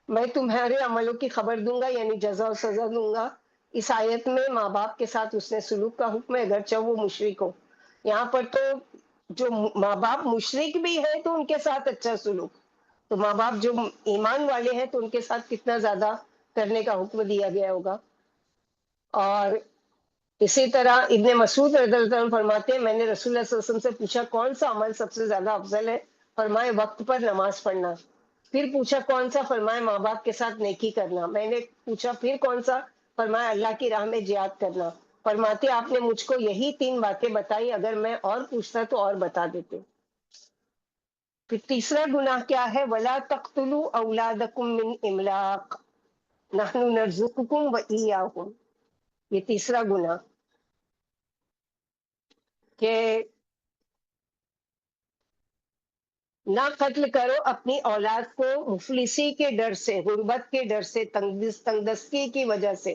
میں تمہارے عملوں کی خبر دوں گا، یعنی جزا و سزا دوں گا۔ اس آیت میں ماں باپ کے ساتھ اس نے سلوک کا حکم ہے، اگرچہ وہ مشرک ہو۔ یہاں پر تو جو ماں باپ مشرک بھی ہیں تو ان کے ساتھ اچھا سلوک، تو ماں باپ جو ایمان والے ہیں تو ان کے ساتھ کتنا زیادہ کرنے کا حکم دیا گیا ہوگا۔ اور اسی طرح ابن مسعود رضی اللہ عنہ فرماتے ہیں، میں نے رسول اللہ صلی اللہ علیہ وسلم سے پوچھا کون سا عمل سب سے زیادہ افضل ہے؟ فرمائے وقت پر نماز پڑھنا۔ پھر پوچھا کون سا؟ فرمائے ماں باپ کے ساتھ نیکی کرنا۔ میں نے پوچھا پھر کون سا؟ فرمایا اللہ کی راہ میں جہاد کرنا۔ فرماتے آپ نے مجھ کو یہی 3 باتیں بتائی، اگر میں اور پوچھتا تو اور بتا دیتے۔ پھر تیسرا گناہ کیا ہے؟ وَلَا تَقْتُلُوا أَوْلَادَكُم مِّنْ إِمْلَاقٍ نَحْنُ نَرْزُقُكُمْ وَإِيَّاهُمْ۔ یہ تیسرا گناہ کہ نہ قتل کرو اپنی اولاد کو مفلسی کے ڈر سے، غربت کے ڈر سے، تنگ دستی کی وجہ سے۔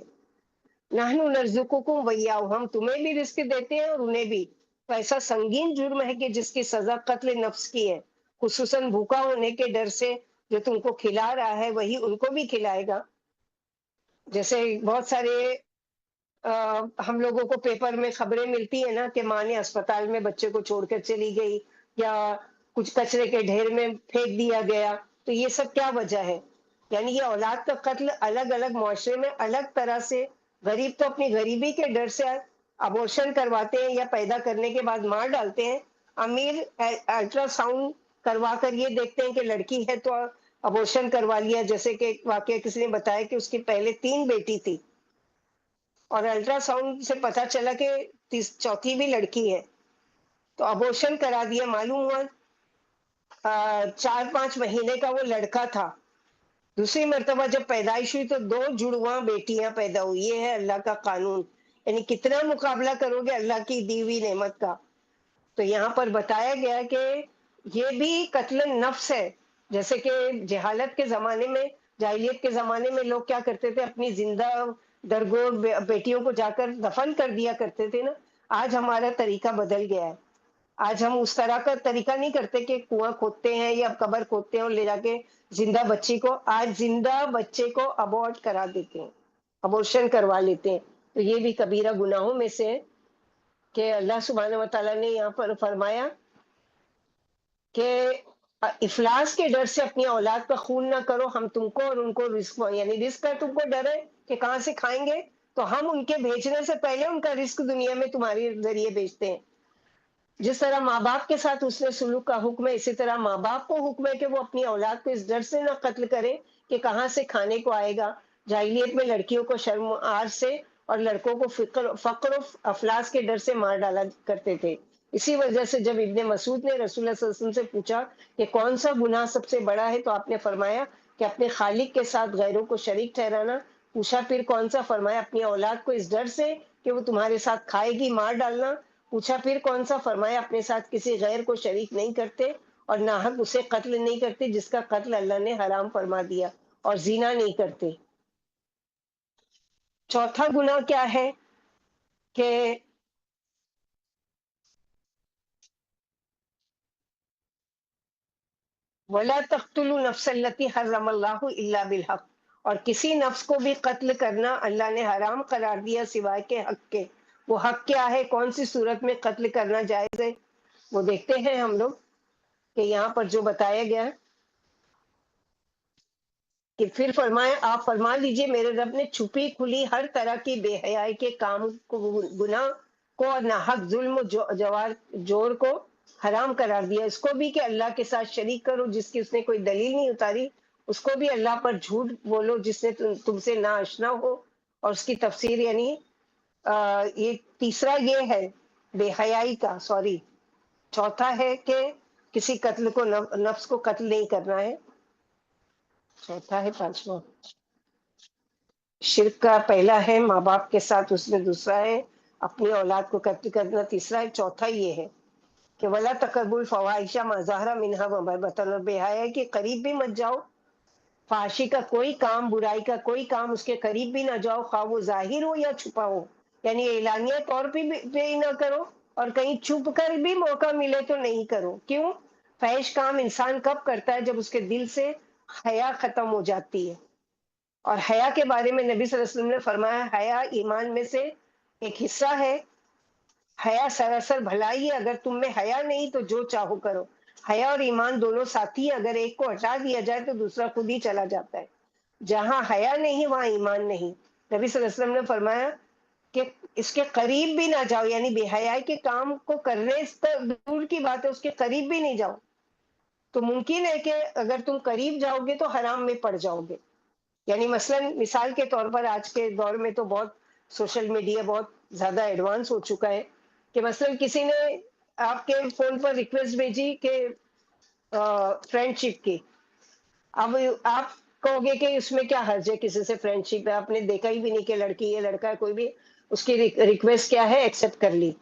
نحن نرزقکم وإیاہم، ہم تمہیں بھی رزق دیتے ہیں اور انہیں بھی۔ تو ایسا سنگین جرم ہے کہ جس کی سزا قتل نفس کی ہے، خصوصاً بھوکا ہونے کے ڈر سے، جو تم کو کھلا رہا ہے وہی ان کو بھی کھلائے گا۔ جیسے بہت سارے ہم لوگوں کو پیپر میں خبریں ملتی ہیں نا کہ ماں نے اسپتال میں بچے کو چھوڑ کر چلی گئی، یا کچھ کچرے کے ڈھیر میں پھینک دیا گیا، تو یہ سب کیا وجہ ہے؟ یعنی یہ اولاد کا قتل الگ الگ معاشرے میں الگ طرح سے، غریب تو اپنی غریبی کے ڈر سے ابورشن کرواتے ہیں یا پیدا کرنے کے بعد مار ڈالتے ہیں، امیر الٹرا ساؤنڈ کروا کر یہ دیکھتے ہیں کہ لڑکی ہے تو ابورشن کروا لیا۔ جیسے کہ ایک واقعہ کسی نے بتایا کہ اس کی پہلے 3 بیٹی تھی اور الٹرا ساؤنڈ سے پتا چلا کہ چوتھی بھی لڑکی ہے، تو ابورشن کرا دیا۔ معلوم ہوا 4-5 مہینے کا وہ لڑکا تھا۔ دوسری مرتبہ جب پیدائش ہوئی تو 2 جڑواں بیٹیاں پیدا ہوئی۔ یہ ہے اللہ کا قانون، یعنی کتنا مقابلہ کرو گے اللہ کی دی ہوئی نعمت کا۔ تو یہاں پر بتایا گیا کہ یہ بھی قتل نفس ہے۔ جیسے کہ جہالت کے زمانے میں، جاہلیت کے زمانے میں لوگ کیا کرتے تھے، اپنی زندہ درگور بیٹیوں کو جا کر دفن کر دیا کرتے تھے نا۔ آج ہمارا طریقہ بدل گیا ہے، آج ہم اس طرح کا طریقہ نہیں کرتے کہ کنواں کھودتے ہیں یا قبر کھودتے ہیں اور لے جا کے زندہ بچی کو، آج زندہ بچے کو ابورٹ کرا دیتے ہیں، ابورشن کروا لیتے ہیں۔ تو یہ بھی کبیرہ گناہوں میں سے ہے کہ اللہ سبحانہ و تعالیٰ نے یہاں پر فرمایا کہ افلاس کے ڈر سے اپنی اولاد کا خون نہ کرو، ہم تم کو اور ان کو رزق، یعنی رزق کا تم کو ڈر ہے کہ کہاں سے کھائیں گے، تو ہم ان کے بھیجنے سے پہلے ان کا رزق دنیا میں تمہارے ذریعے بھیجتے ہیں۔ جس طرح ماں باپ کے ساتھ اس نے سلوک کا حکم ہے، اسی طرح ماں باپ کو حکم ہے کہ وہ اپنی اولاد کو اس ڈر سے نہ قتل کرے کہ کہاں سے کھانے کو آئے گا۔ جاہلیت میں لڑکیوں کو شرم آر سے اور لڑکوں کو فقر و افلاس کے ڈر سے مار ڈالا کرتے تھے۔ اسی وجہ سے جب ابن مسعود نے رسول اللہ صلی اللہ علیہ وسلم سے پوچھا کہ کون سا گناہ سب سے بڑا ہے، تو آپ نے فرمایا کہ اپنے خالق کے ساتھ غیروں کو شریک ٹھہرانا۔ پوچھا پھر کون سا؟ فرمایا اپنی اولاد کو اس ڈر سے کہ وہ تمہارے ساتھ کھائے گی مار ڈالنا۔ پوچھا پھر کون سا؟ فرمایا اپنے ساتھ کسی غیر کو شریک نہیں کرتے اور ناحق اسے قتل نہیں کرتے جس کا قتل اللہ نے حرام فرما دیا، اور زنا نہیں کرتے۔ چوتھا گناہ کیا ہے کہ وَلَا تَقْتُلُوا النَّفْسَ الَّتِي حَرَّمَ اللَّهُ إِلَّا بِالْحَقِّ، اور کسی نفس کو بھی قتل کرنا اللہ نے حرام قرار دیا سوائے کے حق کے۔ وہ حق کیا ہے؟ کون سی صورت میں قتل کرنا جائز ہے؟ وہ دیکھتے ہیں ہم لوگ کہ یہاں پر جو بتایا گیا کہ پھر فرمایا آپ فرما لیجئے میرے رب نے چھپی کھلی ہر طرح کی بے حیائی کے کام کو، گناہ کو اور ناحق ظلم و جور کو حرام قرار دیا۔ اس کو بھی کہ اللہ کے ساتھ شریک کرو جس کی اس نے کوئی دلیل نہیں اتاری، اس کو بھی اللہ پر جھوٹ بولو جس نے تم سے نا آشنا ہو، اور اس کی تفسیر یعنی یہ تیسرا یہ ہے بے حیائی کا، سوری، چوتھا ہے کہ کسی قتل کو نفس کو قتل نہیں کرنا ہے. چوتھا ہے پانچواں شرک کا پہلا ہے ماں باپ کے ساتھ، اس میں دوسرا ہے اپنی اولاد کو قتل کرنا، تیسرا ہے، چوتھا یہ ہے کہ ولا تقربوا الفواحش ما ظہر منها وما بطن، اور بے حیائی کے قریب بھی مت جاؤ. فحاشی کا کوئی کام، برائی کا کوئی کام اس کے قریب بھی نہ جاؤ، خواہ وہ ظاہر ہو یا چھپا ہو. یعنی اعلانیہ طور پہ بھی نہ کرو، اور کہیں چھپ کر بھی موقع ملے تو نہیں کرو. کیوں؟ فحش کام انسان کب کرتا ہے؟ جب اس کے دل سے حیا ختم ہو جاتی ہے. اور حیا کے بارے میں نبی صلی اللہ علیہ وسلم نے فرمایا حیا ایمان میں سے ایک حصہ ہے. حیا سراسر بھلائی ہے. اگر تم میں حیا نہیں تو جو چاہو کرو. حیا اور ایمان دونوں ساتھی ہیں، اگر ایک کو ہٹا دیا جائے تو دوسرا خود ہی چلا جاتا ہے. جہاں حیا نہیں وہاں ایمان نہیں. نبی صلی اللہ علیہ وسلم نے فرمایا کہ اس کے قریب بھی نہ جاؤ، یعنی بے حیائی کے کام کو کرنے دور کی بات ہے، اس کے قریب بھی نہیں جاؤ. تو ممکن ہے کہ اگر تم قریب جاؤ گے تو حرام میں پڑ جاؤ گے. یعنی مثلاً مثال کے طور پر آج کے دور میں تو بہت سوشل میڈیا بہت زیادہ ایڈوانس ہو چکا ہے کہ مثلاً کسی نے آپ کے فون پر ریکویسٹ بھیجی کہ فرینڈ شپ کی. اب آپ کہو گے کہ اس میں کیا حرج ہے، کسی سے فرینڈ شپ ہے، آپ نے دیکھا ہی بھی نہیں کہ لڑکی ہے لڑکا ہے کوئی بھی، اس کی ریکویسٹ کیا ہے، ایکسپٹ کر لی.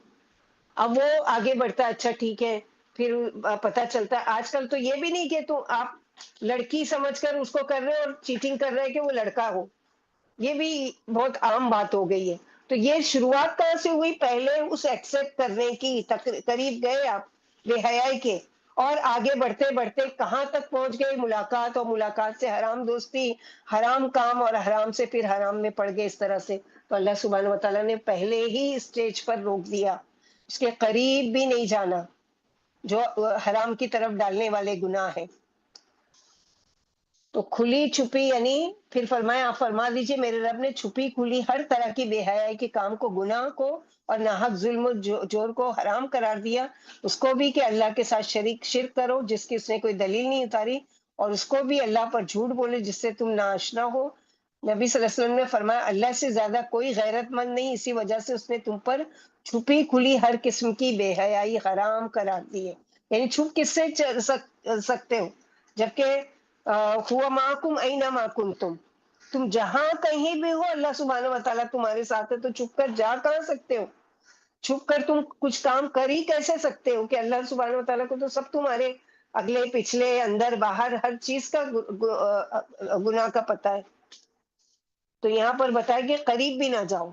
اب وہ آگے بڑھتا ہے، اچھا ٹھیک ہے، پھر پتا چلتا ہے آج کل تو یہ بھی نہیں کہ تو آپ لڑکی سمجھ کر اس کو کر رہے اور چیٹنگ کر رہے کہ وہ لڑکا ہو. یہ بھی بہت عام بات ہو گئی ہے. تو یہ شروعات کہاں سے ہوئی؟ پہلے اس ایکسپٹ کرنے کی، قریب گئے آپ بے حیائی کے، اور آگے بڑھتے بڑھتے کہاں تک پہنچ گئے؟ ملاقات، اور ملاقات سے حرام دوستی، حرام کام، اور حرام سے پھر حرام میں پڑ گئے اس طرح سے. تو اللہ سبحانہ و تعالیٰ نے پہلے ہی اسٹیج پر روک دیا، اس کے قریب بھی نہیں جانا جو حرام کی طرف ڈالنے والے گناہ ہیں. تو کھلی چھپی، یعنی پھر فرمایا آپ فرما دیجئے میرے رب نے چھپی کھلی ہر طرح کی بے حیائی کے کام کو، گناہ کو اور ناحق ظلم و جور کو حرام قرار دیا. اس کو بھی کہ اللہ کے ساتھ شرک کرو جس کی اس نے کوئی دلیل نہیں اتاری، اور اس کو بھی اللہ پر جھوٹ بولے جس سے تم ناآشنا ہو. نبی صلی اللہ علیہ وسلم نے فرمایا اللہ سے زیادہ کوئی غیرت مند نہیں، اسی وجہ سے اس نے تم پر چھپی کھلی ہر قسم کی بے حیائی حرام قرار دی ہے. یعنی چھپ کس سے سکتے ہو؟ جبکہ ہوا معکم اینما کنتم، تم جہاں کہیں بھی ہو اللہ سبحانہ و تعالیٰ تمہارے ساتھ ہے. تو چھپ کر جا کہاں سکتے ہو؟ چھپ کر تم کچھ کام کر ہی کیسے سکتے ہو کہ اللہ سبحانہ و تعالیٰ کو تو سب تمہارے اگلے پچھلے اندر باہر ہر چیز کا گناہ کا پتہ ہے. تو یہاں پر بتایا کہ قریب بھی نہ جاؤ.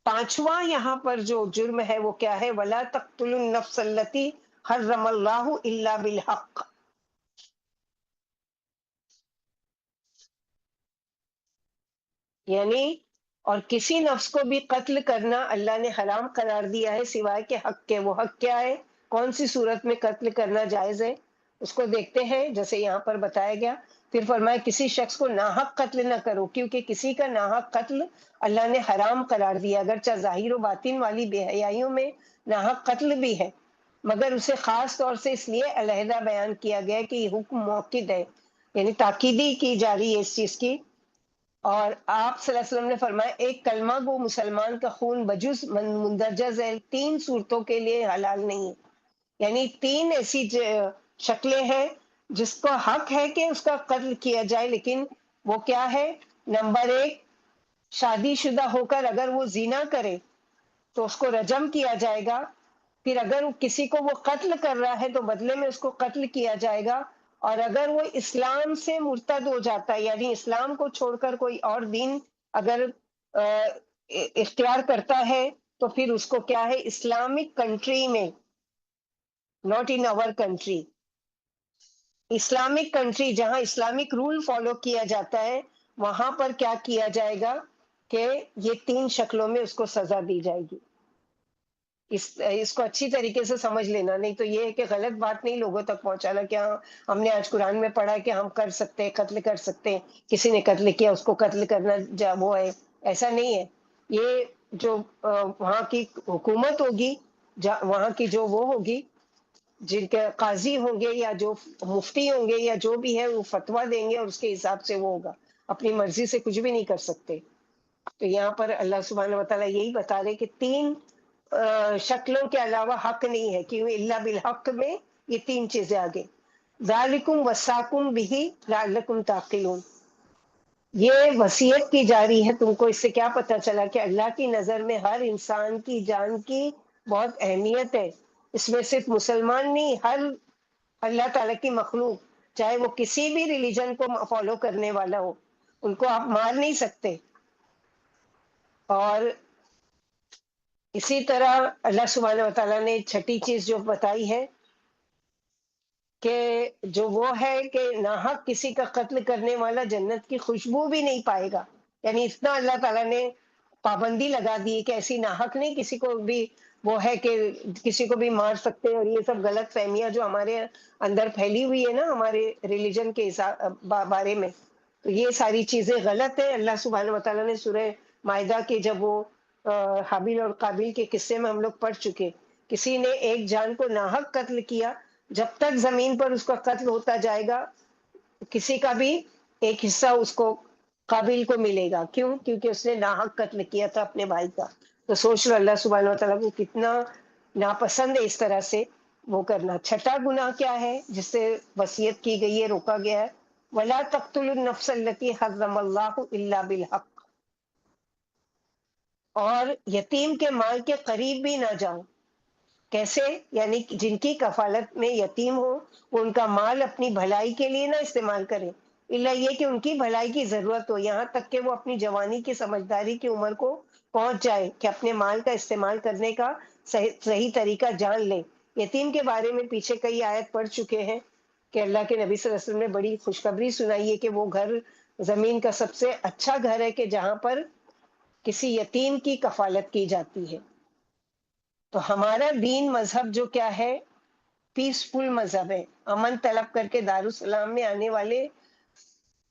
پانچواں یہاں پر جو جرم ہے وہ کیا ہے؟ وَلَا تَقْتُلُوا النَّفْسَ الَّتِي حَرَّمَ اللَّهُ إِلَّا بِالْحَقِّ. یعنی اور کسی نفس کو بھی قتل کرنا اللہ نے حرام قرار دیا ہے سوائے کہ حق کے. وہ حق کیا ہے؟ کون سی صورت میں قتل کرنا جائز ہے اس کو دیکھتے ہیں، جیسے یہاں پر بتایا گیا. پھر فرمایا کسی شخص کو ناحق قتل نہ کرو، کیونکہ کسی کا ناحق قتل اللہ نے حرام قرار دیا. اگرچہ ظاہر و باطن والی بے حیائیوں میں ناحق قتل بھی ہے، مگر اسے خاص طور سے اس لیے علیحدہ بیان کیا گیا کہ یہ حکم موقد ہے، یعنی تاکیدی کی جا رہی ہے اس چیز کی. اور آپ صلی اللہ علیہ وسلم نے فرمایا ایک کلمہ گو مسلمان کا خون بجز مندرجہ ذیل تین صورتوں کے لیے حلال نہیں ہے. یعنی تین ایسی شکلیں ہیں جس کو حق ہے کہ اس کا قتل کیا جائے، لیکن وہ کیا ہے؟ نمبر ایک، شادی شدہ ہو کر اگر وہ زنا کرے تو اس کو رجم کیا جائے گا. پھر اگر کسی کو وہ قتل کر رہا ہے تو بدلے میں اس کو قتل کیا جائے گا. اور اگر وہ اسلام سے مرتد ہو جاتا ہے، یعنی اسلام کو چھوڑ کر کوئی اور دین اگر اختیار کرتا ہے، تو پھر اس کو کیا ہے؟ اسلامک کنٹری میں، not in our country, Islamic country جہاں اسلامک رول فالو کیا جاتا ہے، وہاں پر کیا کیا جائے گا کہ یہ تین شکلوں میں اس کو سزا دی جائے گی. اس کو اچھی طریقے سے سمجھ لینا، نہیں تو یہ ہے کہ غلط بات نہیں لوگوں تک پہنچانا کہ ہاں ہم نے آج قرآن میں پڑھا کہ ہم کر سکتے ہیں، قتل کر سکتے ہیں، کسی نے قتل کیا اس کو قتل کرنا وہ ہے. ایسا نہیں ہے. یہ جو وہاں کی حکومت ہوگی، وہاں کی جو وہ ہوگی، جن کے قاضی ہوں گے یا جو مفتی ہوں گے یا جو بھی ہے، وہ فتویٰ دیں گے اور اس کے حساب سے وہ ہوگا. اپنی مرضی سے کچھ بھی نہیں کر سکتے. تو یہاں پر اللہ سبحانہ و تعالیٰ یہی بتا رہے کہ تین شکلوں کے علاوہ حق نہیں ہے، کیوں؟ اللہ بالحق میں یہ تین چیزیں آگے، ذالکم وصاکم بہ لعلکم تعقلون، یہ وصیت کی جا رہی ہے تم کو، اس سے کیا پتہ چلا کہ اللہ کی نظر میں ہر انسان کی جان کی بہت اہمیت ہے، اس میں صرف مسلمان نہیں، ہر اللہ تعالیٰ کی مخلوق، چاہے وہ کسی بھی ریلیجن کو فالو کرنے والا ہو، ان کو آپ مار نہیں سکتے۔ اور اسی طرح اللہ سبحانہ وتعالیٰ نے چھٹی چیز جو بتائی ہے کہ جو وہ ہے کہ ناحق کسی کا قتل کرنے والا جنت کی خوشبو بھی نہیں پائے گا، یعنی اتنا اللہ تعالیٰ نے پابندی لگا دی کہ ایسی ناحق نہیں کسی کو بھی وہ ہے کہ کسی کو بھی مار سکتے ہیں، اور یہ سب غلط فہمیاں جو ہمارے اندر پھیلی ہوئی ہے نا ہمارے ریلیجن کے بارے میں، تو یہ ساری چیزیں غلط ہیں۔ اللہ سبحانہ وتعالیٰ نے سورہ مائدہ کے جب وہ حابیل اور قابیل کے قصے میں ہم لوگ پڑھ چکے، کسی نے ایک جان کو ناحق قتل کیا، جب تک زمین پر اس کا قتل ہوتا جائے گا کسی کا بھی ایک حصہ اس کو قابل کو ملے گا، کیوں؟ کیونکہ اس نے ناحق قتل کیا تھا اپنے بھائی کا۔ تو سوچ لو اللہ سبحانہ وتعالیٰ کو کتنا ناپسند ہے اس طرح سے وہ کرنا۔ چھٹا گناہ کیا ہے جس سے وصیت کی گئی ہے، روکا گیا ہے؟ وَلَا تَقْتُلُوا النَّفْسَ الَّتِي حَرَّمَ اللَّهُ إِلَّا بِالْحَقِّ، اور یتیم کے مال کے قریب بھی نہ جاؤ۔ کیسے؟ یعنی جن کی کفالت میں یتیم ہو وہ ان کا مال اپنی بھلائی کے لیے نہ استعمال کریں، الا یہ کہ ان کی بھلائی کی ضرورت ہو، یہاں تک کہ وہ اپنی جوانی کی سمجھداری کی عمر کو پہنچ جائے کہ اپنے مال کا استعمال کرنے کا صحیح طریقہ جان لیں۔ یتیم کے بارے میں پیچھے کئی آیت پڑھ چکے ہیں کہ اللہ کے نبی صلی اللہ علیہ وسلم نے بڑی خوشخبری سنائی ہے کہ وہ گھر زمین کا سب سے اچھا گھر ہے کہ جہاں پر کسی یتیم کی کفالت کی جاتی ہے۔ تو ہمارا دین مذہب جو کیا ہے، پیسفل مذہب ہے، امن طلب کر کے دارالسلام میں آنے والے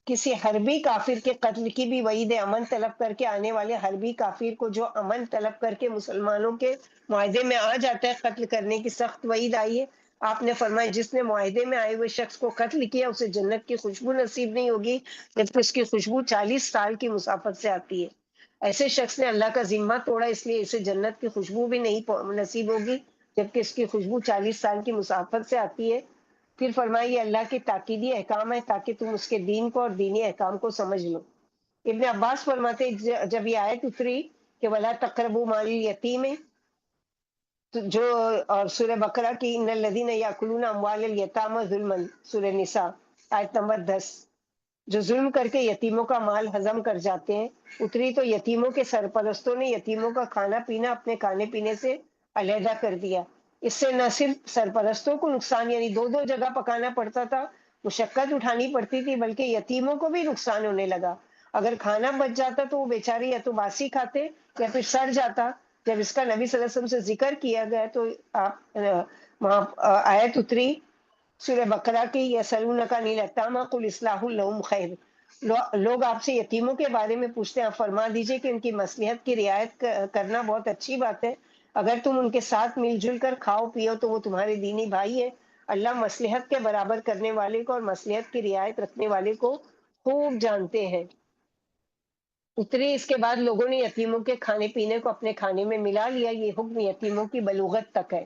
کسی حربی کافر کے قتل کی بھی وعید ہے۔ امن طلب کر کے آنے والے حربی کافر کو جو امن طلب کر کے مسلمانوں کے معاہدے میں آ جاتا ہے قتل کرنے کی سخت وعید آئی ہے۔ آپ نے فرمایا جس نے معاہدے میں آئے ہوئے شخص کو قتل کیا اسے جنت کی خوشبو نصیب نہیں ہوگی جبکہ اس کی خوشبو 40 سال کی مسافت سے آتی ہے۔ ایسے شخص نے اللہ کا ذمہ توڑا، اس لیے اسے جنت کی خوشبو بھی نہیں نصیب ہوگی جبکہ اس کی خوشبو 40 سال کی مسافت سے آتی ہے۔ پھر فرمایا یہ اللہ کے تاکیدی احکام ہے تاکہ تم اس کے دین کو اور دینی احکام کو سمجھ لو۔ ابن عباس فرماتے جب یہ آیت اتری کہ ولا تقربوا مال الیتیم، جو اور سورہ بقرہ کی ان الذین یاکلون اموال الیتامی ظلما، سورہ نساء آیت نمبر 10، جو ظلم کر کے یتیموں کا مال ہضم کر جاتے ہیں، اتری تو یتیموں کے سرپرستوں نے یتیموں کا کھانا پینا اپنے کھانے پینے سے علیحدہ کر دیا۔ اس سے نہ صرف سرپرستوں کو نقصان، یعنی دو دو جگہ پکانا پڑتا تھا، مشقت اٹھانی پڑتی تھی، بلکہ یتیموں کو بھی نقصان ہونے لگا۔ اگر کھانا بچ جاتا تو وہ بیچارے یا تو باسی کھاتے یا پھر سڑ جاتا۔ جب اس کا نبی صلی اللہ علیہ وسلم سے ذکر کیا گیا تو آپ وہاں آیت اتری سورہ بقرہ کی یسألونک عن الیتامی قل اصلاح لہم خیر، لوگ آپ سے یتیموں کے بارے میں پوچھتے ہیں، آپ فرما دیجئے کہ ان کی مصلحت کی رعایت کرنا بہت اچھی بات ہے، اگر تم ان کے ساتھ مل جل کر کھاؤ پیو تو وہ تمہارے دینی بھائی ہے۔ اللہ مصلحت کے برابر کرنے والے کو اور مصلحت کی رعایت رکھنے والے کو خوب جانتے ہیں۔ اتری اس کے بعد لوگوں نے یتیموں کے کھانے پینے کو اپنے کھانے میں ملا لیا، یہ حکم یتیموں کی بلوغت تک ہے،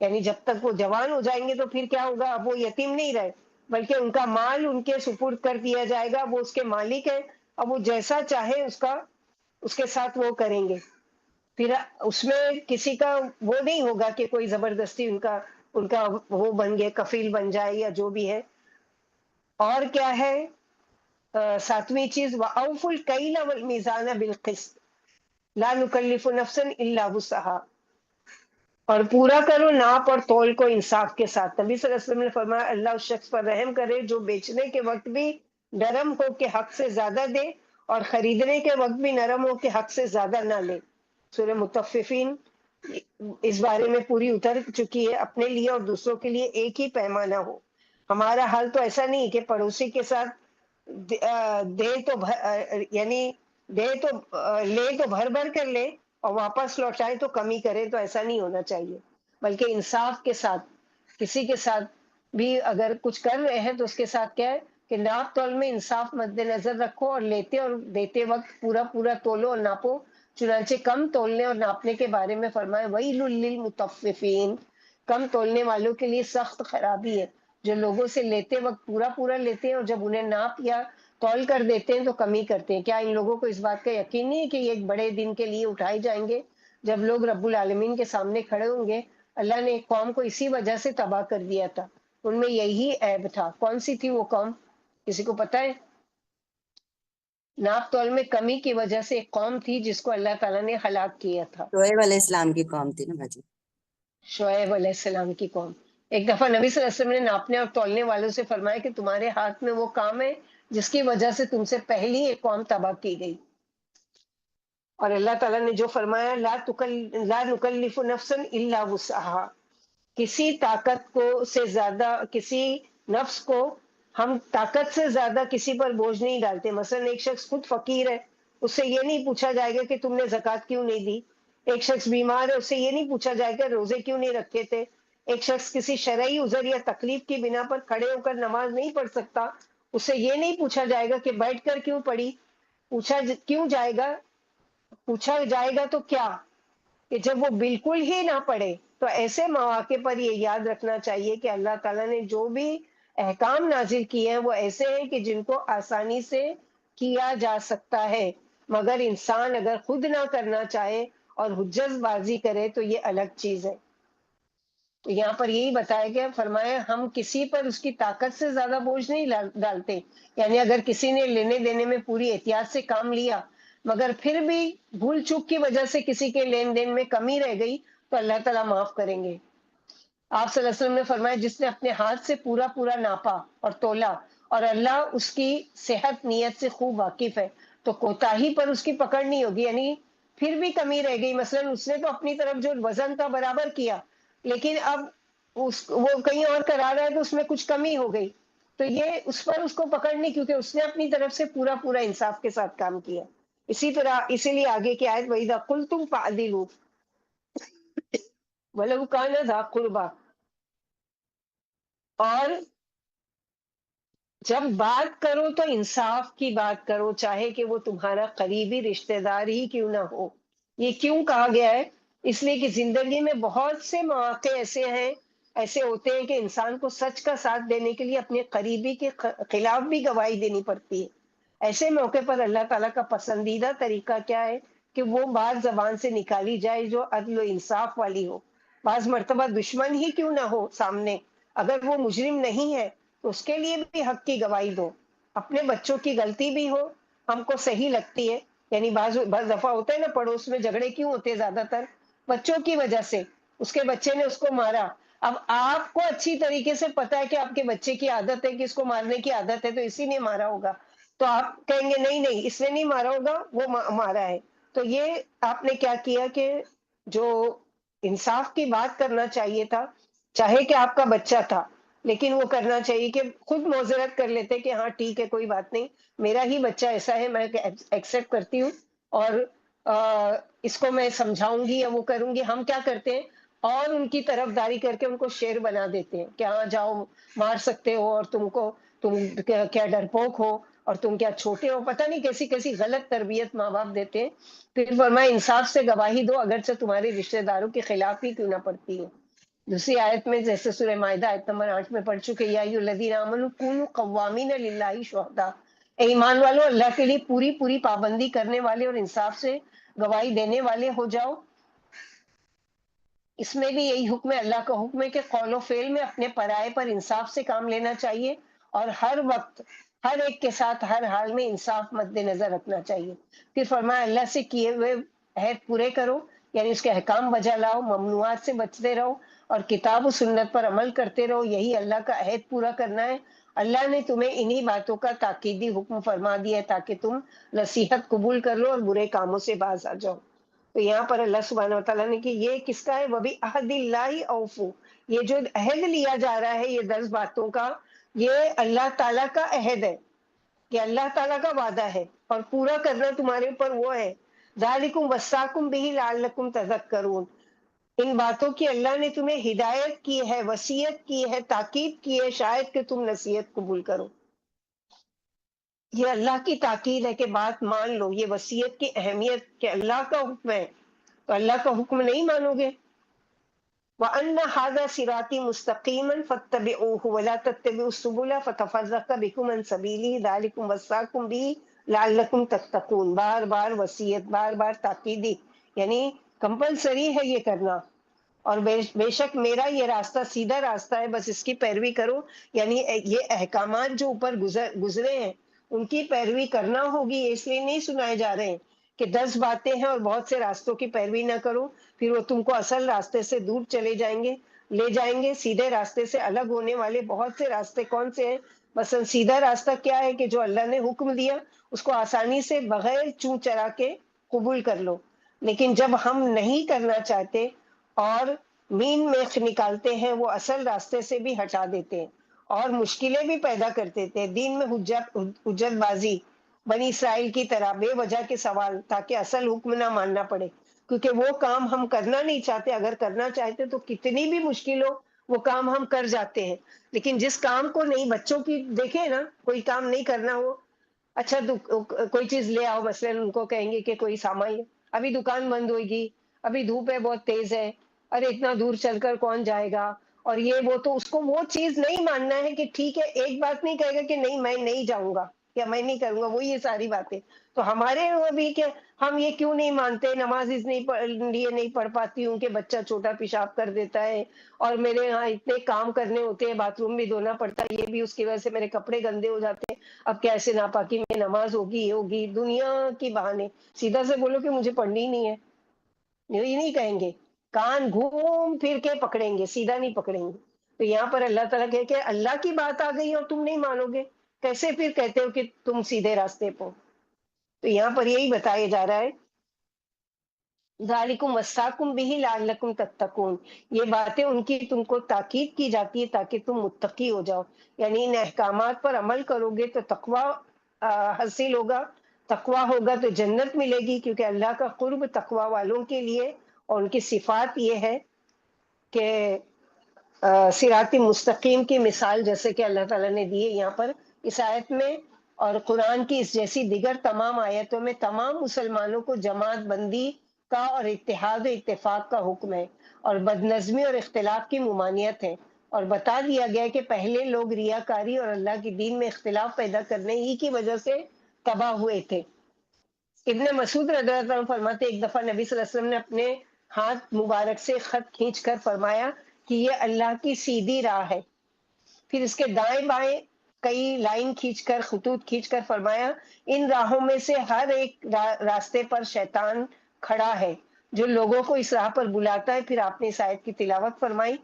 یعنی جب تک وہ جوان ہو جائیں گے تو پھر کیا ہوگا، اب وہ یتیم نہیں رہے بلکہ ان کا مال ان کے سپرد کر دیا جائے گا، وہ اس کے مالک ہیں، اب وہ جیسا چاہے اس کے ساتھ وہ کریں گے۔ پھر اس میں کسی کا وہ نہیں ہوگا کہ کوئی زبردستی ان کا وہ بن گئے کفیل بن جائے یا جو بھی ہے۔ اور کیا ہے ساتویں چیز، وَأَوْفُوا الْكَيْلَ وَالْمِيزَانَ بِالْقِسْطِ لَا نُكَلِّفُ نَفْسًا إِلَّا وُسْعَهَا، اور پورا کرو ناپ اور تول کو انصاف کے ساتھ۔ نبی صلی اللہ علیہ وسلم نے فرمایا اللہ اس شخص پر رحم کرے جو بیچنے کے وقت بھی نرم ہو کہ حق سے زیادہ دے اور خریدنے کے وقت بھی نرم ہو کہ حق سے زیادہ نہ لے۔ سورہ مطففین اس بارے میں پوری اتر چکی ہے، اپنے لیے اور دوسروں کے لیے ایک ہی پیمانہ ہو۔ ہمارا حال تو ایسا نہیں کہ پڑوسی کے ساتھ دے تو یعنی دے تو لے تو بھر بھر کر لے اور واپس لوٹائے تو کمی کرے، تو ایسا نہیں ہونا چاہیے، بلکہ انصاف کے ساتھ کسی کے ساتھ بھی اگر کچھ کر رہے ہیں تو اس کے ساتھ کیا ہے کہ ناپ تول میں انصاف مد نظر رکھو اور لیتے اور دیتے وقت پورا پورا تولو اور ناپو۔ چنانچہ کم تولنے اور ناپنے کے بارے میں فرمایا وَيْلٌ لِّلْمُطَفِّفِينَ، کم تولنے والوں کے لیے سخت خرابی ہے، جو لوگوں سے لیتے وقت پورا پورا لیتے ہیں اور جب انہیں ناپ یا تول کر دیتے ہیں تو کمی کرتے ہیں۔ کیا ان لوگوں کو اس بات کا یقین نہیں ہے کہ یہ ایک بڑے دن کے لیے اٹھائے جائیں گے جب لوگ رب العالمین کے سامنے کھڑے ہوں گے؟ اللہ نے ایک قوم کو اسی وجہ سے تباہ کر دیا تھا، ان میں یہی عیب تھا۔ کون سی تھی وہ قوم؟ کسی کو پتہ ہے؟ ناپ تول میں کمی کی وجہ سے ایک قوم تھی جس کو اللہ تعالیٰ نے ہلاک کیا تھا، شعیب علیہ السلام کی قوم تھی نا باجی۔ شعیب علیہ السلام کی قوم۔ ایک دفعہ نبی صلی اللہ علیہ وسلم نے ناپنے اور تولنے والوں سے فرمایا کہ تمہارے ہاتھ میں وہ کام ہے جس کی وجہ سے تم سے پہلی ایک قوم تباہ کی گئی۔ اور اللہ تعالیٰ نے جو فرمایا لا نکلف نفسا الا وسعها، کسی طاقت کو سے زیادہ کسی نفس کو ہم طاقت سے زیادہ کسی پر بوجھ نہیں ڈالتے۔ مثلا ایک شخص خود فقیر ہے، اس سے یہ نہیں پوچھا جائے گا کہ تم نے زکوٰۃ کیوں نہیں دی۔ ایک شخص بیمار ہے، اس سے یہ نہیں پوچھا جائے گا روزے کیوں نہیں رکھے تھے۔ ایک شخص کسی شرعی عذر یا تکلیف کی بنا پر کھڑے ہو کر نماز نہیں پڑھ سکتا، اس سے یہ نہیں پوچھا جائے گا کہ بیٹھ کر کیوں پڑھی۔ کیوں جائے گا؟ پوچھا جائے گا تو کیا کہ جب وہ بالکل ہی نہ پڑھے۔ تو ایسے مواقع پر یہ یاد رکھنا چاہیے کہ اللہ تعالیٰ نے جو بھی احکام نازل کیے ہیں وہ ایسے ہیں کہ جن کو آسانی سے کیا جا سکتا ہے، مگر انسان اگر خود نہ کرنا چاہے اور حجت بازی کرے تو یہ الگ چیز ہے۔ تو یہاں پر یہی بتایا گیا، فرمایا ہم کسی پر اس کی طاقت سے زیادہ بوجھ نہیں ڈالتے۔ یعنی اگر کسی نے لینے دینے میں پوری احتیاط سے کام لیا مگر پھر بھی بھول چوک کی وجہ سے کسی کے لین دین میں کمی رہ گئی تو اللہ تعالیٰ معاف کریں گے۔ آپ صلی اللہ علیہ وسلم نے فرمایا جس نے اپنے ہاتھ سے پورا پورا ناپا اور تولا اور اللہ اس کی صحت نیت سے خوب واقف ہے تو کوتاہی پر اس کی پکڑ نہیں ہوگی۔ یعنی پھر بھی کمی رہ گئی، مثلا اس نے تو اپنی طرف جو وزن کا برابر کیا لیکن اب وہ کہیں اور کرا رہا ہے تو اس میں کچھ کمی ہو گئی، تو یہ اس پر اس کو پکڑ نہیں، کیونکہ اس نے اپنی طرف سے پورا پورا انصاف کے ساتھ کام کیا۔ اسی طرح اسی لیے آگے کی آیت وَإِذَا قُلْتُمْ فَعْدِلُوا وَلَوْ كَانَ ذَا قُرْبَىٰ، اور جب بات کرو تو انصاف کی بات کرو، چاہے کہ وہ تمہارا قریبی رشتہ دار ہی کیوں نہ ہو۔ یہ کیوں کہا گیا ہے؟ اس لیے کہ زندگی میں بہت سے مواقع ایسے ہوتے ہیں کہ انسان کو سچ کا ساتھ دینے کے لیے اپنے قریبی کے خلاف بھی گواہی دینی پڑتی ہے۔ ایسے موقع پر اللہ تعالیٰ کا پسندیدہ طریقہ کیا ہے کہ وہ بات زبان سے نکالی جائے جو عدل و انصاف والی ہو۔ بعض مرتبہ دشمن ہی کیوں نہ ہو سامنے، اگر وہ مجرم نہیں ہے تو اس کے لیے بھی حق کی گواہی دو۔ اپنے بچوں کی غلطی بھی ہو، ہم کو صحیح لگتی ہے، یعنی بعض دفعہ ہوتا ہے نا پڑوس میں جھگڑے کیوں ہوتے ہیں؟ زیادہ تر بچوں کی وجہ سے، اس کے بچے نے اس کو مارا۔ اب آپ کو اچھی طریقے سے پتا ہے کہ آپ کے بچے کی عادت ہے کہ اس کو مارنے کی عادت ہے تو اسی نے مارا ہوگا، تو آپ کہیں گے نہیں نہیں اس نے نہیں مارا ہوگا، وہ مارا ہے۔ تو یہ آپ نے کیا کیا کہ جو انصاف کی بات کرنا چاہیے تھا، چاہے کہ آپ کا بچہ تھا، لیکن وہ کرنا چاہیے کہ خود معذرت کر لیتے کہ ہاں ٹھیک ہے کوئی بات نہیں، میرا ہی بچہ ایسا ہے، میں ایکسیپٹ کرتی ہوں اور اس کو میں سمجھاؤں گی یا وہ کروں گی۔ ہم کیا کرتے ہیں اور ان کی طرفداری کر کے ان کو شیر بنا دیتے ہیں کہ ہاں جاؤ مار سکتے ہو اور تم کیا ڈرپوک ہو اور تم کیا چھوٹے ہو، پتہ نہیں کیسی کیسی غلط تربیت ماں باپ دیتے ہیں۔ پھر فرمایا انصاف سے گواہی دو اگرچہ تمہارے رشتہ داروں کے خلاف ہی کیوں نہ پڑتی ہو۔ دوسری آیت میں جیسے سورہ مائدہ آیت نمبر 8 میں پڑھ چکے، یا ایھا الذین آمنوا کونوا قوامین للہ شہداء، اے ایمان والو اللہ کے لیے پوری پوری پابندی کرنے والے اور انصاف سے گواہی دینے والے ہو جاؤ۔ اس میں بھی یہی حکم ہے، اللہ کا حکم ہے کہ قول و فعل میں اپنے پرائے پر انصاف سے کام لینا چاہیے اور ہر وقت ہر ایک کے ساتھ ہر حال میں انصاف مد نظر رکھنا چاہیے۔ پھر فرمایا اللہ سے کیے ہوئے عہد پورے کرو، یعنی اس کے احکام بجا لاؤ، ممنوعات سے بچتے رہو اور کتاب و سنت پر عمل کرتے رہو، یہی اللہ کا عہد پورا کرنا ہے۔ اللہ نے تمہیں انہی باتوں کا تاکیدی حکم فرما دیا ہے تاکہ تم نصیحت قبول کر لو اور برے کاموں سے باز آ جاؤ۔ تو یہاں پر اللہ سبحانہ وتعالیٰ نے کہ یہ کس کا ہے؟ وَبِعَهْدِ اللَّهِ أَوْفُوا، یہ جو عہد لیا جا رہا ہے یہ 10 باتوں کا، یہ اللہ تعالیٰ کا عہد ہے، یہ اللہ تعالیٰ کا وعدہ ہے اور پورا کرنا تمہارے اوپر وہ ہے۔ ذَلِكُمْ وَصَّاكُمْ بِهِ لَعَلَّكُمْ تَذَكَّرُونَ، ان باتوں کی اللہ نے تمہیں ہدایت کی ہے، وصیت کی ہے، تاکید کی ہے شاید کہ تم نصیحت قبول کرو۔ یہ اللہ کی تاکید ہے کہ بات مان لو، یہ وصیت کی اہمیت کہ اللہ کا حکم ہے تو اللہ کا حکم نہیں مانو گے۔ وَأَنَّ هَذَا صِرَاطِي مُسْتَقِيمًا فَاتَّبِعُوهُ وَلَا تَتَّبِعُوا السُّبُلَ فَتَفَرَّقَ بِكُمْ عَنْ سَبِيلِهِ ذَلِكُمْ وَصَّاكُمْ بِهِ لَعَلَّكُمْ تَتَّقُونَ. بار بار وصیت، بار بار تاکیدی، یعنی کمپلسری ہے یہ کرنا. اور بے شک میرا یہ راستہ سیدھا راستہ ہے، بس اس کی پیروی کرو. یعنی یہ احکامات جو اوپر گزرے ہیں ان کی پیروی کرنا ہوگی. اس لیے نہیں سنائے جا رہے ہیں کہ 10 باتیں ہیں اور بہت سے راستوں کی پیروی نہ کرو، پھر وہ تم کو اصل راستے سے دور چلے جائیں گے، لے جائیں گے. سیدھے راستے سے الگ ہونے والے بہت سے راستے کون سے ہیں؟ مثلا سیدھا راستہ کیا ہے کہ جو اللہ نے حکم دیا اس کو آسانی سے بغیر چوں چرا کے قبول کر لو. لیکن جب ہم نہیں کرنا چاہتے اور مین میخ نکالتے ہیں، وہ اصل راستے سے بھی ہٹا دیتے ہیں اور مشکلیں بھی پیدا کر دیتے ہیں. دین میں حجت بازی، بنی اسرائیل کی طرح بے وجہ کے سوال، تاکہ اصل حکم نہ ماننا پڑے. کیونکہ وہ کام ہم کرنا نہیں چاہتے، اگر کرنا چاہتے تو کتنی بھی مشکل ہو وہ کام ہم کر جاتے ہیں. لیکن جس کام کو نہیں، بچوں کی دیکھیں نا، کوئی کام نہیں کرنا ہو، اچھا کوئی چیز لے آؤ، مثلاً ان کو کہیں گے کہ کوئی سامان، ابھی دکان بند ہوئے گی، ابھی دھوپ ہے بہت تیز ہے، ارے اتنا دور چل کر کون جائے گا، اور یہ وہ. تو اس کو وہ چیز نہیں ماننا ہے کہ ٹھیک ہے، ایک بات نہیں کہے گا کہ نہیں میں نہیں جاؤں گا یا میں نہیں کروں گا. وہ یہ ساری باتیں تو ہمارے وہ بھی کہ ہم یہ کیوں نہیں مانتے، نماز اس لیے نہیں پڑھ پاتی ہوں کہ بچہ چھوٹا پیشاب کر دیتا ہے، اور میرے یہاں اتنے کام کرنے ہوتے ہیں، باتھ روم بھی دھونا پڑتا ہے، یہ بھی اس کی وجہ سے میرے کپڑے گندے ہو جاتے ہیں، اب کیسے ناپاکی میں نماز ہوگی، یہ ہوگی. دنیا کی بہانے. سیدھا سے بولو کہ مجھے پڑھنی ہی نہیں ہے، یہ نہیں کہیں گے، کان گھوم پھر کے پکڑیں گے، سیدھا نہیں پکڑیں گے. تو یہاں پر اللہ تعالیٰ کہے کہ اللہ کی بات آ گئی اور تم نہیں مانو گے، کیسے پھر کہتے ہو کہ تم سیدھے راستے پہ ہو؟ تو یہاں پر یہی بتایا جا رہا ہے، ذالکم وصاکم بہ لعلکم تتقون. یہ باتیں ان کی تم کو تاکید کی جاتی ہے تاکہ تم متقی ہو جاؤ. یعنی ان احکامات پر عمل کرو گے تو تقوی حاصل ہوگا، تقوی ہوگا تو جنت ملے گی، کیونکہ اللہ کا قرب تقوی والوں کے لیے. اور ان کی صفات یہ ہے کہ صراط مستقیم کی مثال جیسے کہ اللہ تعالیٰ نے دی ہے یہاں پر اس آیت میں، اور قرآن کی اس جیسی دیگر تمام آیتوں میں تمام مسلمانوں کو جماعت بندی کا اور اتحاد و اتفاق کا حکم ہے، اور بدنظمی اور اختلاف کی ممانعت ہے. اور بتا دیا گیا کہ پہلے لوگ ریاکاری اور اللہ کے دین میں اختلاف پیدا کرنے ہی کی وجہ سے تباہ ہوئے تھے. ابن مسعود رضی اللہ عنہ فرماتے ایک دفعہ نبی صلی اللہ علیہ وسلم نے اپنے ہاتھ مبارک سے خط کھینچ کر فرمایا کہ یہ اللہ کی سیدھی راہ ہے. پھر اس کے دائیں بائیں کئی لائن کھینچ کر، خطوط کھینچ کر فرمایا ان راہوں میں سے ہر ایک راستے پر شیطان کھڑا ہے جو لوگوں کو اس راہ پر بلاتا ہے. پھر آپ نے اس آیت کی تلاوت فرمائی.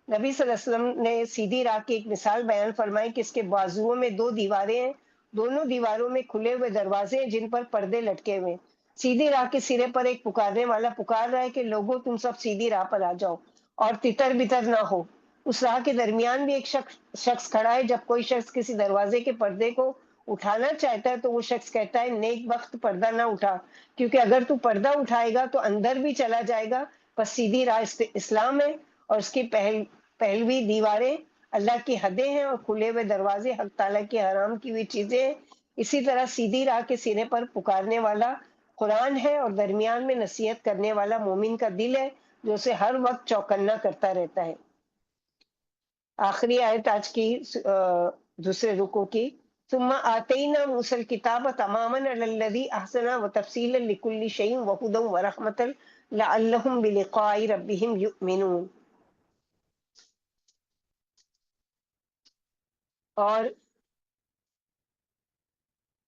نبی صلی اللہ علیہ وسلم نے سیدھی راہ کی ایک مثال بیان فرمائی کہ اس کے بازوؤں میں 2 دیواریں ہیں، دونوں دیواروں میں کھلے ہوئے دروازے ہیں جن پر پردے لٹکے ہوئے ہیں. سیدھی راہ کے سرے پر ایک پکارنے والا پکار رہا ہے کہ لوگوں تم سب سیدھی راہ پر آ جاؤ اور تتر بتر نہ ہو. اس راہ کے درمیان بھی ایک شخص کھڑا ہے. جب کوئی شخص کسی دروازے کے پردے کو اٹھانا چاہتا ہے تو وہ شخص کہتا ہے نیک وقت پردہ نہ اٹھا، کیونکہ اگر تو پردہ اٹھائے گا تو اندر بھی چلا جائے گا. بس سیدھی راہ اسلام ہے، اور اس کی پہلوی دیواریں اللہ کی حدیں ہیں، اور کھلے ہوئے دروازے حق تعالیٰ کی حرام کی ہوئی چیزیں ہیں. اسی طرح سیدھی راہ کے سرے پر پکارنے والا قرآن ہے، اور درمیان میں نصیحت کرنے والا مومن کا دل ہے جو اسے ہر وقت چوکنا کرتا رہتا ہے. آخری آیت آج کی دوسرے رکوع کی، ثم آتینا موسیٰ الکتاب تماما علی الذی احسن وتفصیلا لکل شیء وہدی ورحمۃ لعلہم بلقاء ربہم یؤمنون. اور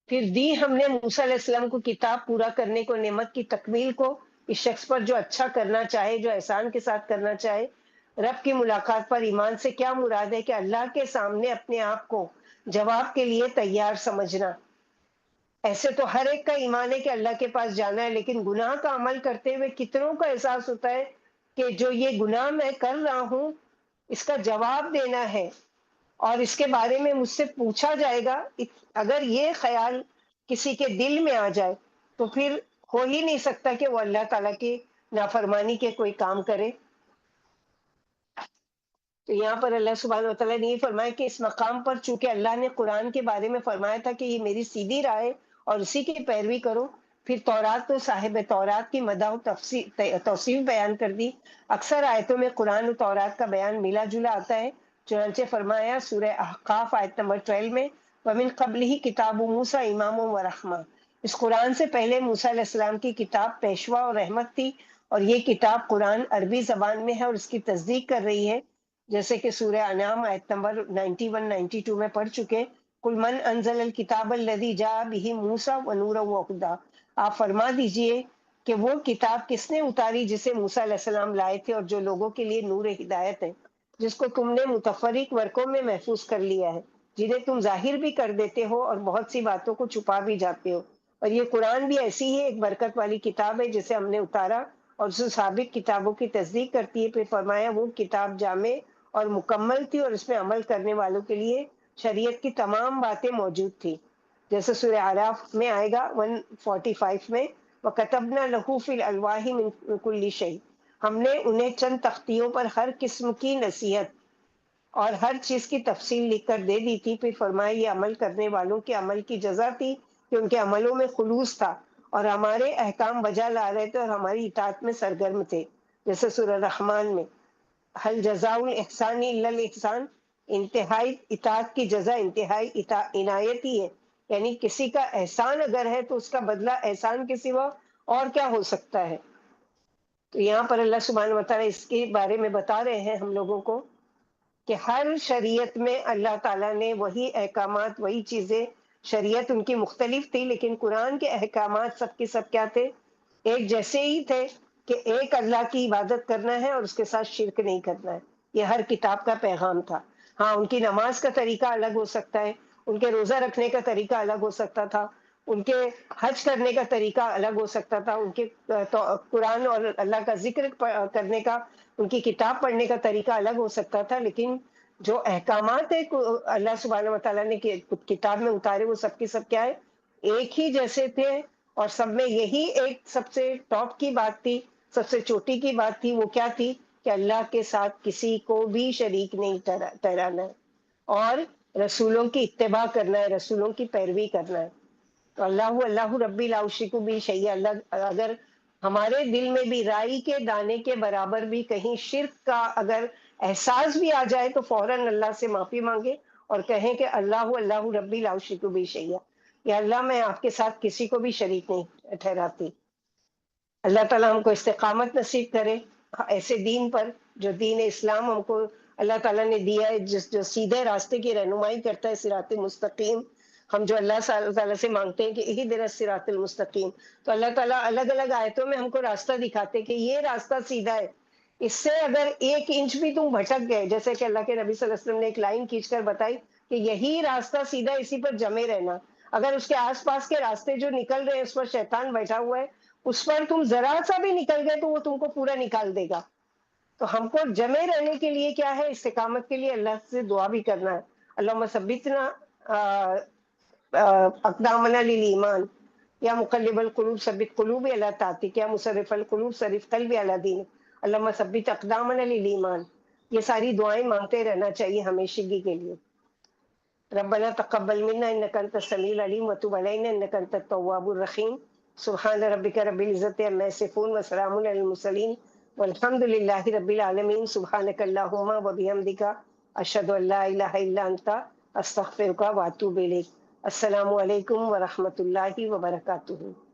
پھر دی ہم نے موسیٰ علیہ السلام کو کتاب پورا کرنے کو، نعمت کی تکمیل کو اس شخص پر جو اچھا کرنا چاہے، جو احسان کے ساتھ کرنا چاہے. رب کی ملاقات پر ایمان سے کیا مراد ہے کہ اللہ کے سامنے اپنے آپ کو جواب کے لیے تیار سمجھنا. ایسے تو ہر ایک کا ایمان ہے کہ اللہ کے پاس جانا ہے، لیکن گناہ کا عمل کرتے ہوئے کتنوں کا احساس ہوتا ہے کہ جو یہ گناہ میں کر رہا ہوں اس کا جواب دینا ہے اور اس کے بارے میں مجھ سے پوچھا جائے گا. اگر یہ خیال کسی کے دل میں آ جائے تو پھر ہو ہی نہیں سکتا کہ وہ اللہ تعالیٰ کی نافرمانی کے کوئی کام کرے. تو یہاں پر اللہ سبحانہ وتعالیٰ نے یہ فرمایا کہ اس مقام پر چونکہ اللہ نے قرآن کے بارے میں فرمایا تھا کہ یہ میری سیدھی راہ ہے اور اسی کی پیروی کرو، پھر تورات تو صاحب تورات کی مدح و توصیف بیان کر دی۔ اکثر آیتوں میں قرآن و تورات کا بیان ملا جلا آتا ہے، چنانچہ فرمایا سورہ احقاف آیت نمبر 12 میں وَمِن قَبْلِهِ کتاب موسیٰ امام و رحمہ، اس قرآن سے پہلے موسیٰ علیہ السلام کی کتاب پیشوا اور رحمت تھی، اور یہ کتاب قرآن عربی زبان میں ہے اور اس کی تصدیق کر رہی ہے، جیسے کہ سورہ انعام آیت نمبر 91-92 میں پڑھ چکے۔ قُلْ مَنْ أَنزَلَ الْكِتَابَ الَّذِي جَاءَ بِهِ مُوسَىٰ وَنُورًا وَهُدًى، آپ فرما دیجئے کہ وہ کتاب کس نے اتاری جسے موسیٰ علیہ السلام لائے تھے، اور جو لوگوں کے لیے نور ہدایت ہے، جس کو تم نے متفرق ورقوں میں محفوظ کر لیا ہے، جنہیں تم ظاہر بھی کر دیتے ہو اور بہت سی باتوں کو چھپا بھی جاتے ہو۔ اور یہ قرآن بھی ایسی ہی ایک برکت والی کتاب ہے جسے ہم نے اتارا اور جو سابق کتابوں کی تصدیق کرتی ہے۔ پھر فرمایا وہ کتاب جامع اور مکمل تھی اور اس میں عمل کرنے والوں کے لیے شریعت کی تمام باتیں موجود تھی، جیسے سورہ اعراف میں آئے گا 145 میں وَكَتَبْنَا لَهُ فِي الْأَلْوَاحِ مِن كُلِّ شَيْءٍ، ہم نے انہیں چند تختیوں پر ہر قسم کی نصیحت اور ہر چیز کی تفصیل لکھ کر دے دی تھی۔ پھر فرمایا یہ عمل کرنے والوں کے عمل کی جزا تھی کہ ان کے عملوں میں خلوص تھا اور ہمارے احکام بجا لا رہے تھے اور ہماری اطاعت میں سرگرم تھے، جیسے سورہ رحمان میں هل جزاء الاحسان الا الاحسان، انتہائی اطاعت کی جزا انتہائی عنایت ہی ہے، یعنی کسی کا احسان اگر ہے تو اس کا بدلہ احسان کے سوا اور کیا ہو سکتا ہے۔ تو یہاں پر اللہ سبحانہ وتعالیٰ اس کے بارے میں بتا رہے ہیں ہم لوگوں کو کہ ہر شریعت میں اللہ تعالیٰ نے وہی احکامات، وہی چیزیں، شریعت ان کی مختلف تھی لیکن قرآن کے احکامات سب کے سب کیا تھے؟ ایک جیسے ہی تھے کہ ایک اللہ کی عبادت کرنا ہے اور اس کے ساتھ شرک نہیں کرنا ہے، یہ ہر کتاب کا پیغام تھا۔ ہاں ان کی نماز کا طریقہ الگ ہو سکتا ہے، ان کے روزہ رکھنے کا طریقہ الگ ہو سکتا تھا، ان کے حج کرنے کا طریقہ الگ ہو سکتا تھا، ان کے قرآن اور اللہ کا ذکر کرنے کا، ان کی کتاب پڑھنے کا طریقہ الگ ہو سکتا تھا، لیکن جو احکامات ہے اللہ سبحانہ وتعالیٰ نے کتاب میں اتارے وہ سب کی سب کیا ہے؟ ایک ہی جیسے تھے، اور سب میں یہی ایک سب سے ٹاپ کی بات تھی، سب سے چوٹی کی بات تھی، وہ کیا تھی کہ اللہ کے ساتھ کسی کو بھی شریک نہیں ٹھہرانا ہے اور رسولوں کی اتباع کرنا ہے، رسولوں کی پیروی کرنا ہے۔ تو اللہ ربی لا اشرک بہ شیئا، اللہ اگر ہمارے دل میں بھی رائی کے دانے کے برابر بھی کہیں شرک کا اگر احساس بھی آ جائے تو فوراً اللہ سے معافی مانگے اور کہیں کہ اللہ ربی لا اشرک بہ شیئا، یا اللہ میں آپ کے ساتھ کسی کو بھی شریک نہیں ٹھہراتی۔ اللہ تعالیٰ ہم کو استقامت نصیب کرے ایسے دین پر جو دین اسلام ہم کو اللہ تعالیٰ نے دیا ہے، جو سیدھے راستے کی رہنمائی کرتا ہے، صراط مستقیم۔ ہم جو اللہ تعالیٰ سے مانگتے ہیں کہ اہدنا الصراط المستقیم، تو اللہ تعالیٰ الگ الگ آیتوں میں ہم کو راستہ دکھاتے کہ یہ راستہ سیدھا ہے، اس سے اگر ایک انچ بھی تم بھٹک گئے، جیسے کہ اللہ کے نبی صلی اللہ علیہ وسلم نے ایک لائن کھینچ کر بتائی کہ یہی راستہ سیدھا، اسی پر جمے رہنا، اگر اس کے آس پاس کے راستے جو نکل رہے ہیں اس پر شیطان بیٹھا ہوا ہے، اس پر تم ذرا سا بھی نکل گئے تو وہ تم کو پورا نکال دے گا۔ تو ہم کو جمے رہنے کے لیے کیا ہے؟ استقامت کے لیے اللہ سے دعا بھی کرنا ہے، اللہم ثبتنا اقدامنا للایمان، یا مقلب القلوب ثبت قلوبی علی طاعتک، یا مصرف القلوب صرف قلبی علی دینک، اللہم ثبت اقدامنا للایمان۔ یہ ساری دعائیں مانگتے رہنا چاہیے ہمیشگی کے لیے۔ ربنا تقبل منا انك انت السميع العليم وتب علينا انك انت التواب الرحيم، سبحان ربك رب العزة عما يصفون وسلام على المرسلين والحمد لله رب العالمين، سبحانك اللهم وبحمدك اشهد ان لا اله الا انت استغفرك واتوب اليك۔ السلام علیکم ورحمۃ اللہ وبرکاتہ۔